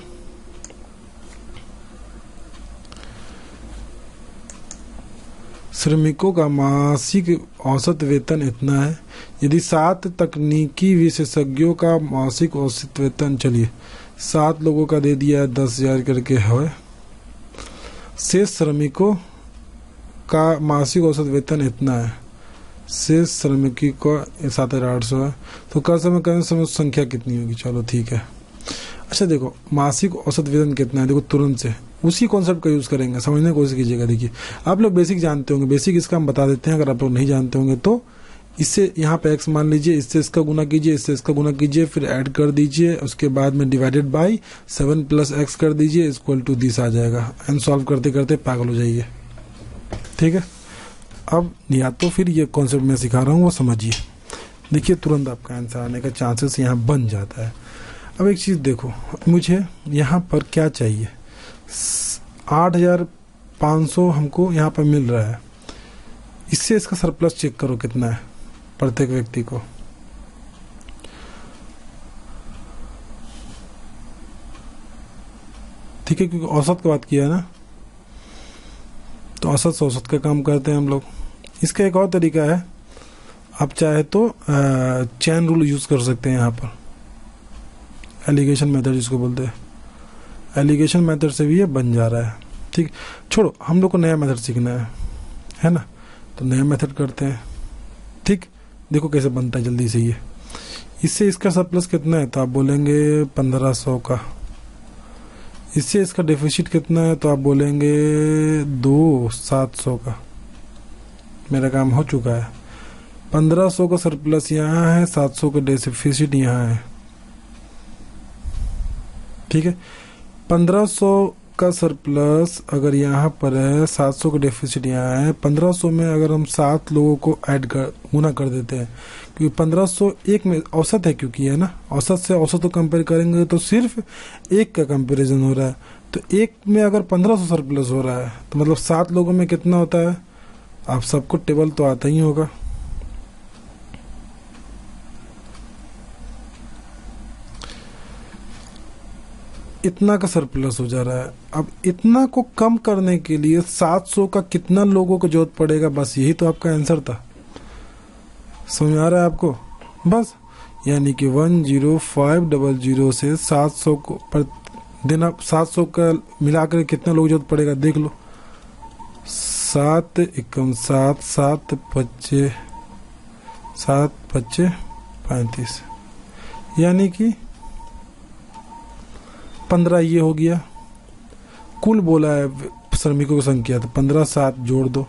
श्रमिकों का मासिक औसत वेतन इतना है, यदि 7 तकनीकी विशेषज्ञों का मासिक औसत वेतन, चलिए 7 लोगों का दे दिया 10,000 करके है, शेष श्रमिकों का मासिक औसत वेतन इतना है, शेष श्रमिकों का 7,800 है, तो कर समय संख्या कितनी होगी, चलो ठीक है। अच्छा देखो मासिक औसत वेतन कितना है, देखो तुरंत से उसी कॉन्सेप्ट का यूज़ करेंगे, समझने की कोशिश कीजिएगा। देखिए आप लोग बेसिक जानते होंगे, बेसिक इसका हम बता देते हैं, अगर आप लोग नहीं जानते होंगे तो इससे यहाँ पे x मान लीजिए, इससे इसका गुना कीजिए, इससे इसका गुना कीजिए, फिर ऐड कर दीजिए, उसके बाद में डिवाइडेड बाय 7 + x कर दीजिए इक्वल टू 10 आ जाएगा। एंड सॉल्व करते करते पागल हो जाइए। ठीक है, अब या तो फिर ये कॉन्सेप्ट मैं सिखा रहा हूँ वो समझिए, देखिए तुरंत आपका आंसर आने का चांसेस यहाँ बन जाता है। अब एक चीज़ देखो, मुझे यहाँ पर क्या चाहिए, 8,500 हमको यहाँ पर मिल रहा है, इससे इसका सरप्लस चेक करो कितना है प्रत्येक व्यक्ति को। ठीक है, क्योंकि औसत की बात किया है ना, तो औसत से औसत का काम करते हैं हम लोग। इसका एक और तरीका है, आप चाहे तो चेन रूल यूज़ कर सकते हैं यहाँ पर, एलिगेशन मेथड जिसको बोलते हैं, एलिगेशन मेथड से भी ये बन जा रहा है। ठीक, छोड़ो हम लोग को नया मेथड सीखना है ना, तो नया मेथड करते हैं। ठीक, देखो कैसे बनता है जल्दी से ये, इससे इसका सरप्लस कितना है तो आप बोलेंगे 1500 का, इससे इसका डेफिसिट कितना है तो आप बोलेंगे 2,700 का। मेरा काम हो चुका है, 1500 का सरप्लस यहाँ है, 700 का डेफिसिट यहाँ है। ठीक है, 1500 का सरप्लस अगर यहाँ पर है, 700 का डेफिसिट यहाँ है, 1500 में अगर हम 7 लोगों को ऐड कर गुना कर देते हैं, क्योंकि 1500 एक में औसत है, क्योंकि है ना, औसत से औसत को कंपेयर करेंगे तो सिर्फ एक का कंपैरिजन हो रहा है, तो एक में अगर 1500 सरप्लस हो रहा है तो मतलब 7 लोगों में कितना होता है, आप सबको टेबल तो आता ही होगा। इतना का सरप्लस हो जा रहा है। अब इतना को कम करने के लिए 700 का कितना लोगों को जरूरत पड़ेगा, बस यही तो आपका आंसर था। समझ आ रहा है आपको, बस यानी कि 10500 से 700 को पर देना, 700 का मिलाकर कितना लोग जरूरत पड़ेगा देख लो, 7 एकम 7, 7 पच्चे 35, यानी कि 15 ये हो गया। कुल बोला है श्रमिकों की संख्या, तो 15 7 जोड़ दो,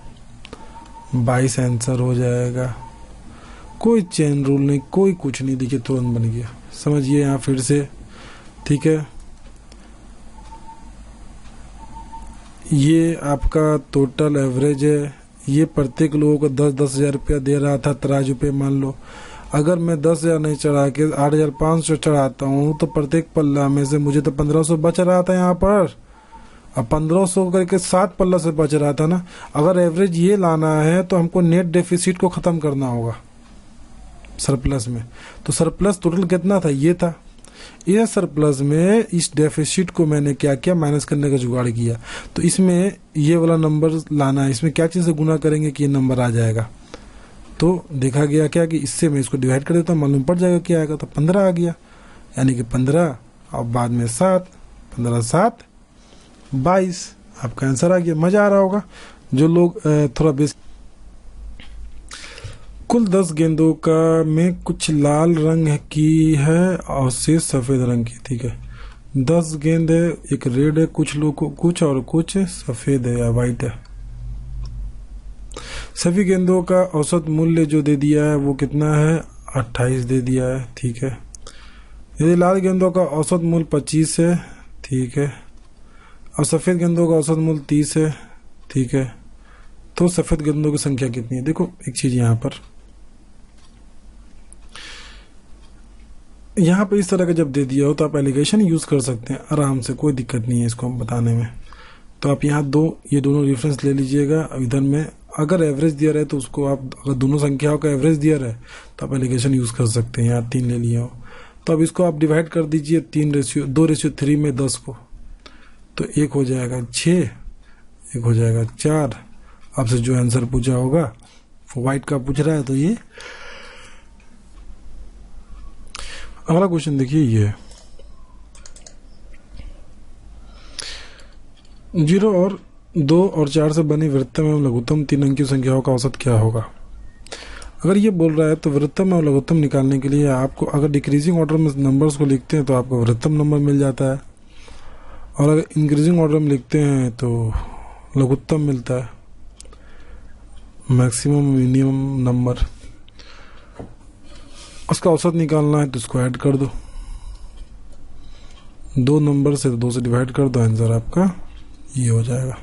22 आंसर हो जाएगा। कोई चेन रूल नहीं, कोई कुछ नहीं, देखिए तुरंत बन गया। समझिए यहाँ फिर से, ठीक है, ये आपका टोटल एवरेज है, ये प्रत्येक लोगों को 10-10 हज़ार रुपया दे रहा था तराजू पे। मान लो अगर मैं 10 हज़ार नहीं चढ़ा के 8,500 चढ़ाता हूँ तो प्रत्येक पल्ला में से मुझे तो 1,500 बच रहा था यहाँ पर। अब 1,500 करके 7 पल्ला से बच रहा था ना। अगर एवरेज ये लाना है तो हमको नेट डेफिसिट को ख़त्म करना होगा सरप्लस में। तो सरप्लस टोटल कितना था, ये था। ये सरप्लस में इस डेफिसिट को मैंने क्या किया, माइनस करने का जुगाड़ किया। तो इसमें ये वाला नंबर लाना है, इसमें क्या चीज़ से गुना करेंगे कि ये नंबर आ जाएगा। तो देखा गया क्या कि इससे मैं इसको डिवाइड कर देता हूँ, मालूम पड़ जाएगा क्या आएगा। तो 15 आ गया, यानी कि 15 और बाद में 7, 15 7 22 आपका आंसर आ गया। मज़ा आ रहा होगा जो लोग थोड़ा बेस। कुल 10 गेंदों का में कुछ लाल रंग की है और शेष सफ़ेद रंग की। ठीक है, 10 गेंद है, एक रेड है, कुछ लोग को कुछ और कुछ सफ़ेद है या वाइट है। सभी गेंदों का औसत मूल्य जो दे दिया है वो कितना है, 28 दे दिया है। ठीक है, यदि लाल गेंदों का औसत मूल्य 25 है, ठीक है, और सफ़ेद गेंदों का औसत मूल्य 30 है, ठीक है, तो सफ़ेद गेंदों की संख्या कितनी है। देखो एक चीज़ यहाँ पर इस तरह का जब दे दिया हो तो आप एलिगेशन यूज़ कर सकते हैं आराम से, कोई दिक्कत नहीं है इसको हम बताने में। तो आप यहाँ ये दोनों रेफरेंस ले लीजिएगा। इधर में अगर एवरेज दिया रहे तो उसको आप, अगर दोनों संख्याओं का एवरेज दिया रहे तो आप एलिगेशन यूज़ कर सकते हैं। यहाँ 3 ले लिया हो तो अब इसको आप डिवाइड कर दीजिए 2:3 में 10 को, तो 1 हो जाएगा 6, 1 हो जाएगा 4। आपसे जो आंसर पूछा होगा वो वाइट का पूछ रहा है। तो ये अगला क्वेश्चन देखिए, ये 0 और 2 और 4 से बनी वृत्तम एवं लघुत्तम 3 अंकीय संख्याओं का औसत क्या होगा। अगर ये बोल रहा है तो वृत्तम और लघुत्तम निकालने के लिए आपको, अगर डिक्रीजिंग ऑर्डर में नंबर्स को लिखते हैं तो आपको वृत्तम नंबर मिल जाता है, और अगर इंक्रीजिंग ऑर्डर में लिखते हैं तो लघुत्तम मिलता है, मैक्सिमम मिनिमम नंबर। उसका औसत निकालना है तो इसको ऐड कर दो, 2 नंबर से 2 से डिवाइड कर दो, आंसर आपका ये हो जाएगा।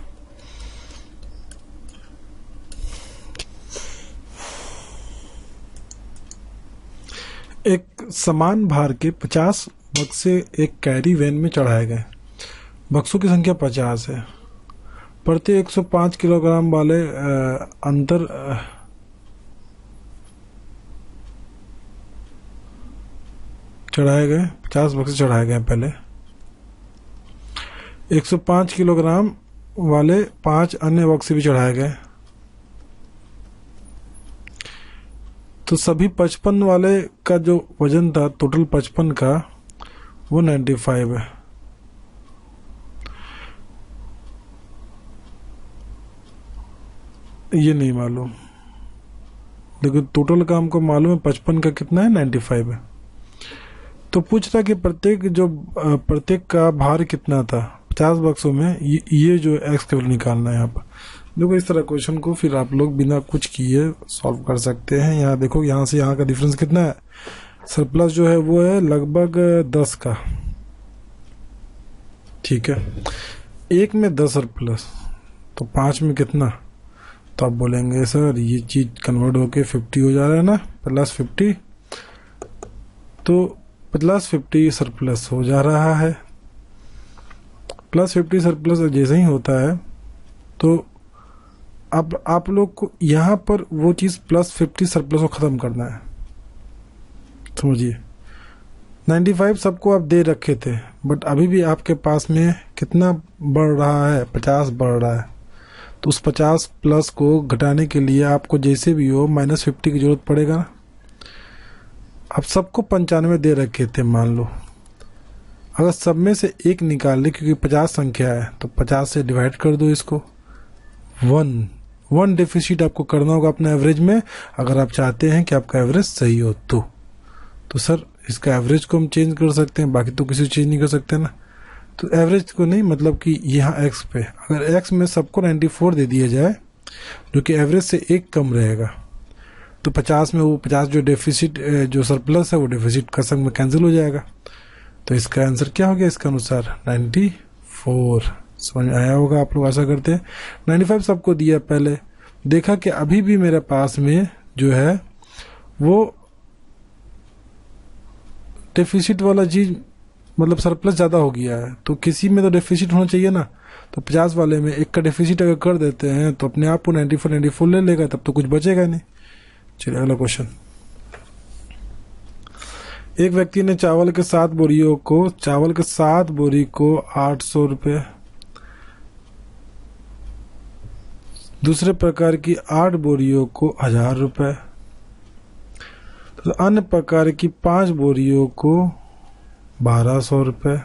एक समान भार के 50 बक्से एक कैरी वैन में चढ़ाए गए। बक्सों की संख्या 50 है। प्रति 105 किलोग्राम वाले अंतर चढ़ाए गए, 50 बक्से चढ़ाए गए। पहले 105 किलोग्राम वाले 5 अन्य बक्से भी चढ़ाए गए, तो सभी 55 वाले का जो वजन था टोटल 55 का वो 95 है। ये नहीं मालूम, लेकिन टोटल का हमको मालूम है 55 का कितना है, 95 है। तो पूछ रहा कि प्रत्येक का भार कितना था 50 बक्सों में, ये जो एक्स का वैल्यू निकालना है यहाँ पर। देखो इस तरह क्वेश्चन को फिर आप लोग बिना कुछ किए सॉल्व कर सकते हैं। यहाँ देखो, यहाँ से यहाँ का डिफरेंस कितना है, सरप्लस जो है वो है लगभग 10 का। ठीक है, 1 में 10 सरप्लस तो 5 में कितना, तो आप बोलेंगे सर ये चीज कन्वर्ट होके 50 हो जा रहा है ना, +50, तो +50 सरप्लस हो जा रहा है। +50 सरप्लस जैसे ही होता है तो अब आप लोग को यहाँ पर वो चीज़ +50 सरप्लस को ख़त्म करना है। समझिए 95 सबको आप दे रखे थे, बट अभी भी आपके पास में कितना बढ़ रहा है, 50 बढ़ रहा है। तो उस 50 प्लस को घटाने के लिए आपको जैसे भी हो -50 की जरूरत पड़ेगा। अब सबको 95 दे रखे थे, मान लो अगर सब में से एक निकाल ले, क्योंकि 50 संख्या है तो 50 से डिवाइड कर दो इसको। 1 डेफिसिट आपको करना होगा अपना एवरेज में, अगर आप चाहते हैं कि आपका एवरेज सही हो तो सर इसका एवरेज को हम चेंज कर सकते हैं, बाकी तो किसी चेंज नहीं कर सकते ना। तो एवरेज को नहीं, मतलब कि यहाँ एक्स पे अगर एक्स में सबको 94 दे दिया जाए जो कि एवरेज से 1 कम रहेगा, तो 50 में वो 50 जो डेफिसिट जो सरप्लस है वो डेफिसिट का संग में कैंसिल हो जाएगा। तो इसका आंसर क्या हो गया, इसका अनुसार 94। समझ में आया होगा आप लोग, आशा करते हैं। 95 सबको दिया पहले, देखा कि अभी भी मेरे पास में जो है वो डेफिसिट वाला चीज मतलब सरप्लस ज़्यादा हो गया है, तो किसी में तो डेफिसिट होना चाहिए ना। तो 50 वाले में एक का डेफिसिट अगर कर देते हैं तो अपने आप को 94 ले लेगा, तब तो कुछ बचेगा नहीं। चलिए अगला क्वेश्चन। एक व्यक्ति ने चावल के 7 बोरी को 800 रुपये, दूसरे प्रकार की 8 बोरियों को 1000 रुपये, तो अन्य प्रकार की 5 बोरियों को 1200 रुपये।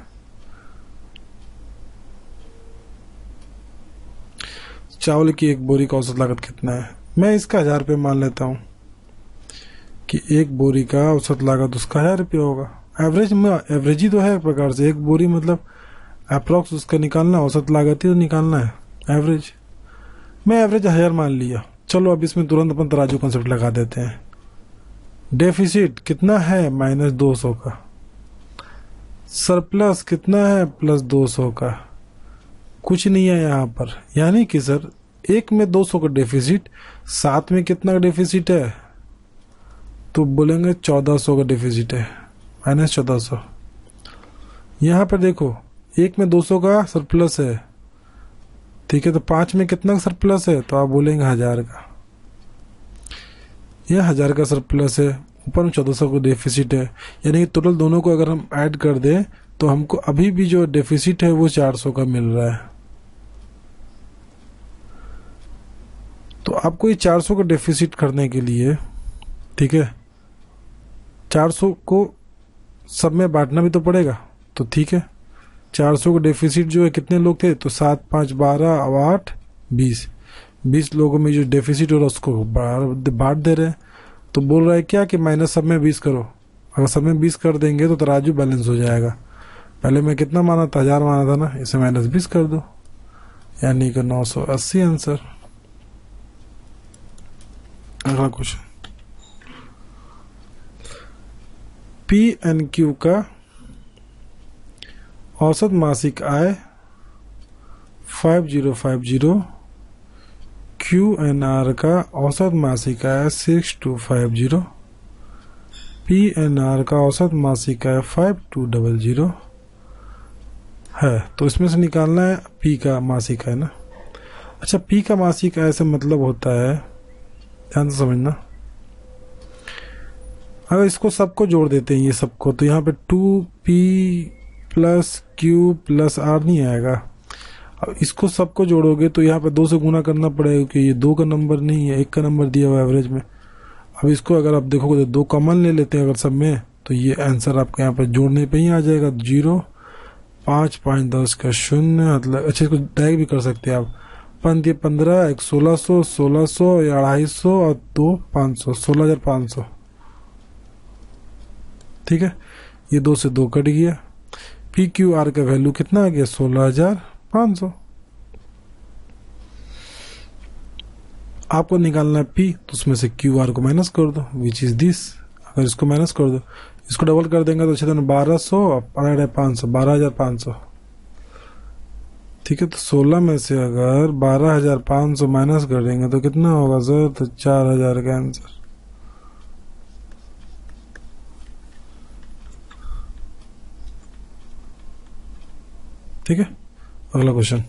चावल की एक बोरी का औसत लागत कितना है? मैं इसका 1000 रुपये मान लेता हूँ कि एक बोरी का औसत लागत उसका 1000 रुपये होगा। एवरेज में एवरेज ही तो है एक प्रकार से, एक बोरी मतलब अप्रॉक्स उसका निकालना, औसत लागत ही तो निकालना है, एवरेज। मैं एवरेज 1000 मान लिया। चलो अब इसमें तुरंत अपन तराजू कॉन्सेप्ट लगा देते हैं। डेफिसिट कितना है? -200 का। सरप्लस कितना है? +200 का। कुछ नहीं है यहाँ पर, यानी कि सर एक में 200 का डेफिसिट, 7 में कितना का डेफिसिट है? तो बोलेंगे 1400 का डेफिसिट है, -1400। यहाँ पर देखो एक में 200 का सरप्लस है, ठीक है, तो 5 में कितना का सरप्लस है? तो आप बोलेंगे 1000 का। यह 1000 का सरप्लस है, ऊपर में 1400 का डेफिसिट है, यानी कि टोटल दोनों को अगर हम ऐड कर दें तो हमको अभी भी जो डेफिसिट है वो 400 का मिल रहा है। तो आपको ये 400 का डेफिसिट करने के लिए, ठीक है, 400 को सब में बांटना भी तो पड़ेगा। तो ठीक है, 400 का डेफिसिट जो है, कितने लोग थे? तो 7, 5, 12 और 8, 20। 20 लोगों में जो डेफिसिट हो रहा है उसको बांट दे रहे हैं। तो बोल रहा है क्या कि माइनस सब में 20 करो। अगर सब में 20 कर देंगे तो तराजू बैलेंस हो जाएगा। पहले मैं कितना माना था? 1000 माना था ना, इसे -20 कर दो, यानी कि 980 आंसर। अगला क्वेश्चन। PNQ का औसत मासिक आय 5050, QNR का औसत मासिक आय 6250, PNR का औसत मासिक आय 5200 है। तो इसमें से निकालना है P का मासिक आय ना। अच्छा, P का मासिक आय से मतलब होता है, ध्यान से समझना, अगर इसको सबको जोड़ देते हैं ये सबको, तो यहाँ पे 2P + Q + R नहीं आएगा। अब इसको सबको जोड़ोगे तो यहाँ पे 2 से गुना करना पड़ेगा, क्योंकि ये 2 का नंबर नहीं है, 1 का नंबर दिया हुआ एवरेज में। अब इसको अगर आप देखोगे तो 2 कॉमन ले लेते हैं अगर सब में, तो ये आंसर आपका यहाँ पे जोड़ने पे ही आ जाएगा। 0, 5, 5, 10 का 0, मतलब अच्छा इसको डायरेक्ट भी कर सकते हैं आप। 5 15, 1 1600, 1600 या 250 और 2 500, 16500। ठीक है, ये 2 से 2 कट गया। PQR का वैल्यू कितना आ गया? 16500। आपको निकालना है P, तो उसमें से QR को माइनस कर दो, विच इज दिस। अगर इसको माइनस कर दो, इसको डबल कर देंगे तो 1200 और 500, 12500। ठीक है, तो 16 में से अगर 12500 माइनस कर देंगे तो कितना होगा सर? तो 4000 का आंसर। ठीक है, अगला क्वेश्चन।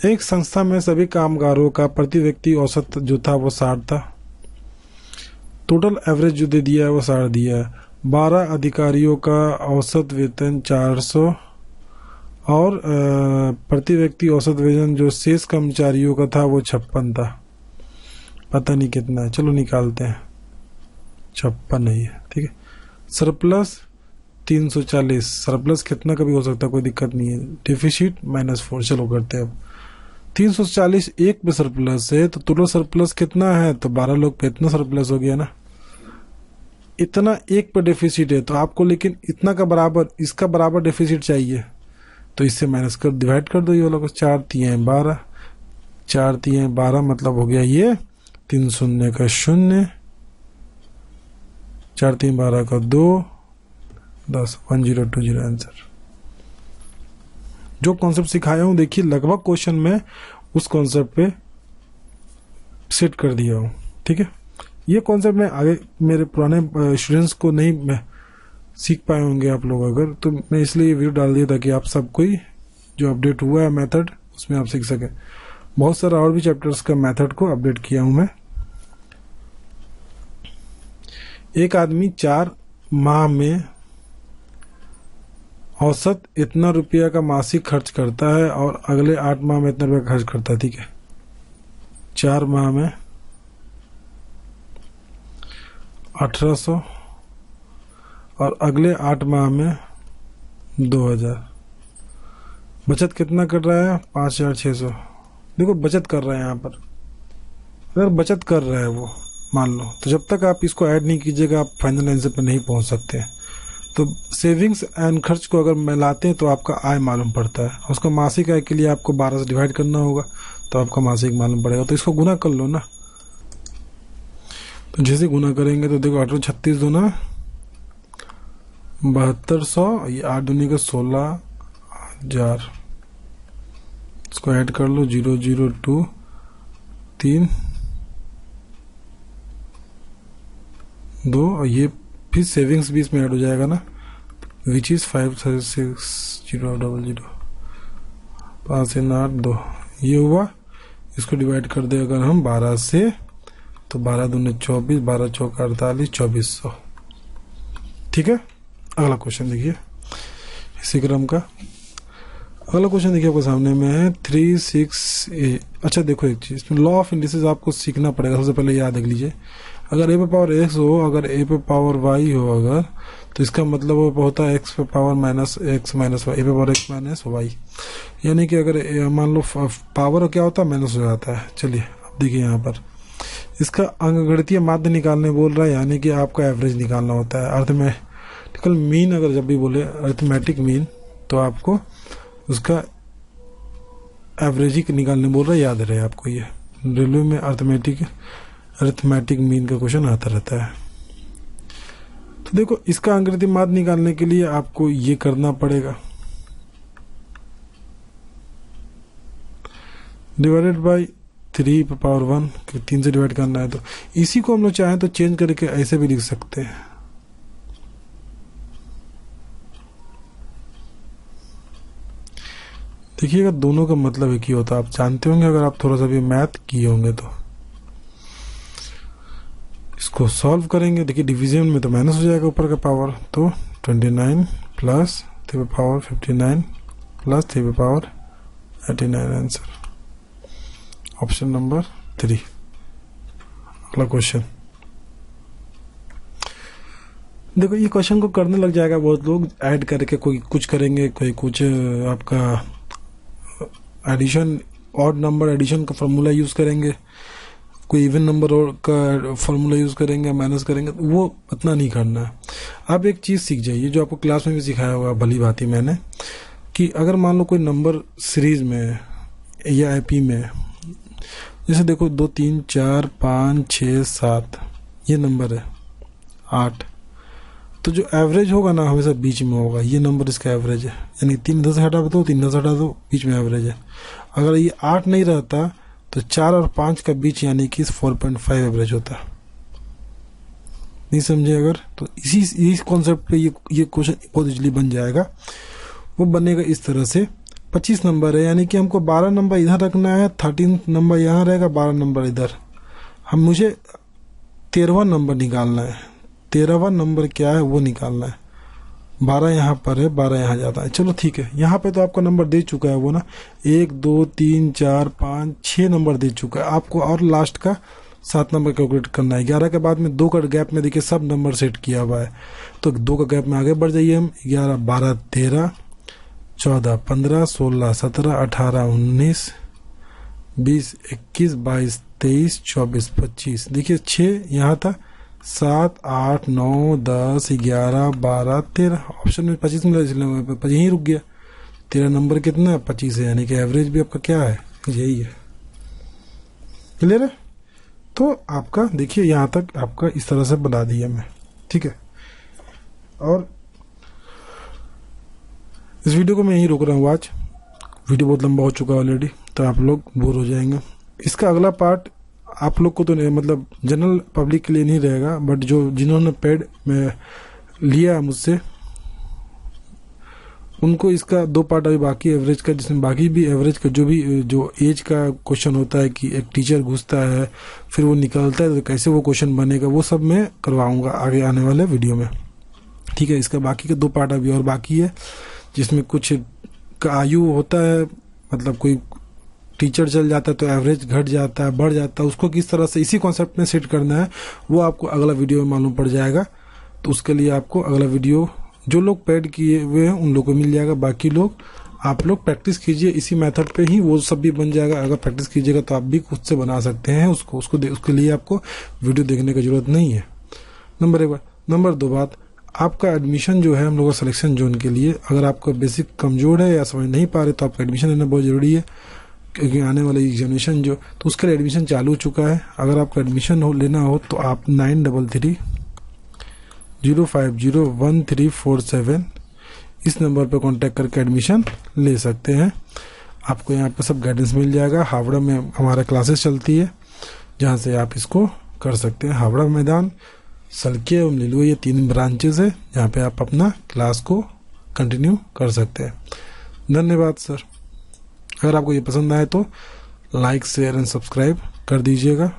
एक संस्था में सभी कामगारों का प्रति व्यक्ति औसत जो था वो 60 था। टोटल एवरेज जो दे दिया है वो 60 दिया है। 12 अधिकारियों का औसत वेतन 400 और प्रति व्यक्ति औसत वेतन जो शेष कर्मचारियों का था वो 56 था। पता नहीं कितना है, चलो निकालते हैं। 56 है, ठीक है। सरप्लस 340, सरप्लस कितना का भी हो सकता है, कोई दिक्कत नहीं है। डेफिसिट -4, चलो करते हैं अब। 340 एक पे सरप्लस है, तो टोटल सरप्लस कितना है? तो 12 लोग पे इतना सरप्लस हो गया ना। इतना एक पे डेफिसिट है, तो आपको लेकिन इतना का बराबर, इसका बराबर डेफिसिट चाहिए, तो इससे माइनस कर डिवाइड कर दो ये वाला को। 4 3 12, 4 3 12 मतलब हो गया ये 3 0 का 0, 4 3 12 का 2, 10, 1020 आंसर। जो कॉन्सेप्ट सिखाया हूं देखिए, लगभग क्वेश्चन में उस कॉन्सेप्ट पे सेट कर दिया हूँ। ठीक है, ये कॉन्सेप्ट मैं आगे मेरे पुराने स्टूडेंट्स को नहीं मैं सीख पाए होंगे आप लोग अगर, तो मैं इसलिए ये वीडियो डाल दिया ताकि आप सब कोई जो अपडेट हुआ है मेथड उसमें आप सीख सकें। बहुत सारा और भी चैप्टर्स का मेथड को अपडेट किया हूं मैं। एक आदमी 4 माह में औसत इतना रुपया का मासिक खर्च करता है और अगले 8 माह में इतना रुपया खर्च करता है। ठीक है, 4 माह में 1800 और अगले 8 माह में 2000। बचत कितना कर रहा है? 5600। देखो बचत कर रहा है यहाँ पर, अगर बचत कर रहा है वो मान लो, तो जब तक आप इसको ऐड नहीं कीजिएगा आप फाइनल आंसर पर नहीं पहुंच सकते हैं। तो सेविंग्स एंड खर्च को अगर मिलाते हैं तो आपका आय मालूम पड़ता है। उसका मासिक आय के लिए आपको 12 से डिवाइड करना होगा तो आपका मासिक मालूम पड़ेगा। तो इसको गुना कर लो ना। तो जैसे गुना करेंगे तो देखो 836 दूना 7200, ये 8 दूनी का 16,000। इसको ऐड कर लो 002 3 2 और ये फिर सेविंग्स भी इसमें ऐड हो जाएगा ना, विच इज 536,000 5 से 8 2 ये हुआ। इसको डिवाइड कर दे अगर हम 12 से तो 12 दूने 24, 12 चौका 48, 2400। ठीक है, अगला क्वेश्चन देखिए इसी क्रम का। अगला क्वेश्चन देखिए आपके सामने में है 36A। अच्छा देखो एक चीज, लॉ ऑफ इंडिसेस आपको सीखना पड़ेगा। सबसे पहले याद रख लीजिए, अगर a पे पावर x हो, अगर a पे पावर y हो अगर, तो इसका मतलब वो होता है x पे power minus x minus y, a पे पावर x माइनस y। यानी कि अगर मान लो पावर क्या होता है माइनस हो जाता है। चलिए अब देखिए यहाँ पर इसका अंकगणितीय माध्य निकालने बोल रहा है, यानी कि आपका एवरेज निकालना होता है। अर्थमेटिकल मीन अगर जब भी बोले अर्थमेटिक मीन तो आपको उसका एवरेज ही निकालने बोल रहा है। याद रहे आपको, ये रेलवे में अर्थमेटिक मीन का क्वेश्चन आता रहता है। तो देखो इसका अंकगणितीय माध्य निकालने के लिए आपको ये करना पड़ेगा, डिवाइडेड बाय 3 पे पावर 1, 3 से डिवाइड करना है। तो इसी को हम लोग चाहें तो चेंज करके ऐसे भी लिख सकते हैं। देखिएगा दोनों का मतलब एक ही होता है, आप जानते होंगे अगर आप थोड़ा सा भी मैथ किए होंगे तो। इसको सॉल्व करेंगे, देखिए डिवीजन में तो माइनस हो जाएगा ऊपर का पावर, तो 29 प्लस 3 पे पावर 59 प्लस 3 पे पावर 89 आंसर ऑप्शन नंबर 3। अगला क्वेश्चन देखो, ये क्वेश्चन को करने लग जाएगा बहुत लोग, ऐड करके कोई कुछ करेंगे, कोई कुछ आपका एडिशन ऑड नंबर एडिशन का फॉर्मूला यूज करेंगे, कोई इवन नंबर का फॉर्मूला यूज करेंगे, माइनस करेंगे। वो इतना नहीं करना है। आप एक चीज सीख जाइए जो आपको क्लास में भी सिखाया होगा भली भांति मैंने, कि अगर मान लो कोई नंबर सीरीज में या आईपी में, जैसे देखो 2 3 4 5 6 7 ये नंबर है 8, तो जो एवरेज होगा ना हमेशा बीच में होगा। ये नंबर इसका एवरेज है, यानी 3 इधर से हटा दो 3 इधर से हटा दो, बीच में एवरेज है। अगर ये 8 नहीं रहता तो 4 और 5 का बीच यानी कि 4.5 एवरेज होता। नहीं समझे अगर, तो इसी कॉन्सेप्ट पे ये क्वेश्चन बहुत इजली बन जाएगा। वो बनेगा इस तरह से, 25 नंबर है यानी कि हमको 12 नंबर इधर रखना है, 13 नंबर यहाँ रहेगा, 12 नंबर इधर। मुझे 13वां नंबर निकालना है। 13वां नंबर क्या है वो निकालना है। 12 यहाँ पर है, 12 यहाँ जाता है। चलो ठीक है, यहाँ पे तो आपका नंबर दे चुका है वो ना, 1 2 3 4 5 6 नंबर दे चुका है आपको, और लास्ट का 7 नंबर कैलकुलेट करना है। 11 के बाद में 2 का गैप में देखिए सब नंबर सेट किया हुआ है, तो 2 का गैप में आगे बढ़ जाइए हम। 11 12 13 14 15 16 17 18 19 20 21 22 23 24 25। देखिए 6 यहाँ था, 7 8 9 10 11 12 13, ऑप्शन में 25 मिला इसलिए यहीं रुक गया। तेरा नंबर कितना है? 25 है, यानी कि एवरेज भी आपका क्या है? यही है। क्लियर है? तो आपका देखिए यहाँ तक आपका इस तरह से बना दिया मैं, ठीक है। और इस वीडियो को मैं यहीं रोक रहा हूँ आज, वीडियो बहुत लंबा हो चुका है ऑलरेडी, तो आप लोग बोर हो जाएंगे। इसका अगला पार्ट आप लोग को तो नहीं, मतलब जनरल पब्लिक के लिए नहीं रहेगा, बट जो जिन्होंने पेड में लिया मुझसे उनको इसका 2 पार्ट अभी बाकी एवरेज का, जिसमें बाकी भी एवरेज का जो एज का क्वेश्चन होता है कि एक टीचर घुसता है फिर वो निकलता है तो कैसे वो क्वेश्चन बनेगा, वो सब मैं करवाऊंगा आगे आने वाले वीडियो में। ठीक है, इसका बाकी के 2 पार्ट अभी और बाकी है, जिसमें कुछ का आयु होता है, मतलब कोई टीचर चल जाता है तो एवरेज घट जाता है बढ़ जाता है, उसको किस तरह से इसी कॉन्सेप्ट में सेट करना है वो आपको अगला वीडियो में मालूम पड़ जाएगा। तो उसके लिए आपको अगला वीडियो जो लोग पेड किए हुए हैं उन लोगों को मिल जाएगा, बाकी लोग आप लोग प्रैक्टिस कीजिए इसी मेथड पे ही, वो सब भी बन जाएगा। अगर प्रैक्टिस कीजिएगा तो आप भी खुद से बना सकते हैं उसके लिए आपको वीडियो देखने की जरूरत नहीं है। नंबर 1 बात। नंबर 2 बात, आपका एडमिशन जो है हम लोगों का सिलेक्शन जोन के लिए, अगर आपका बेसिक कमजोर है या समझ नहीं पा रहे तो आपका एडमिशन लेना बहुत जरूरी है, क्योंकि आने वाले एग्जामिनेशन जो तो उसके लिए एडमिशन चालू हो चुका है। अगर आपका एडमिशन लेना हो तो आप 9330501347 इस नंबर पर कांटेक्ट करके एडमिशन ले सकते हैं। आपको यहाँ पर सब गाइडेंस मिल जाएगा। हावड़ा में हमारा क्लासेस चलती है जहाँ से आप इसको कर सकते हैं। हावड़ा मैदान, सलके और नीलुआ, ये 3 ब्रांचेस है जहाँ पे आप अपना क्लास को कंटिन्यू कर सकते हैं। धन्यवाद सर। अगर आपको ये पसंद आए तो लाइक शेयर एंड सब्सक्राइब कर दीजिएगा।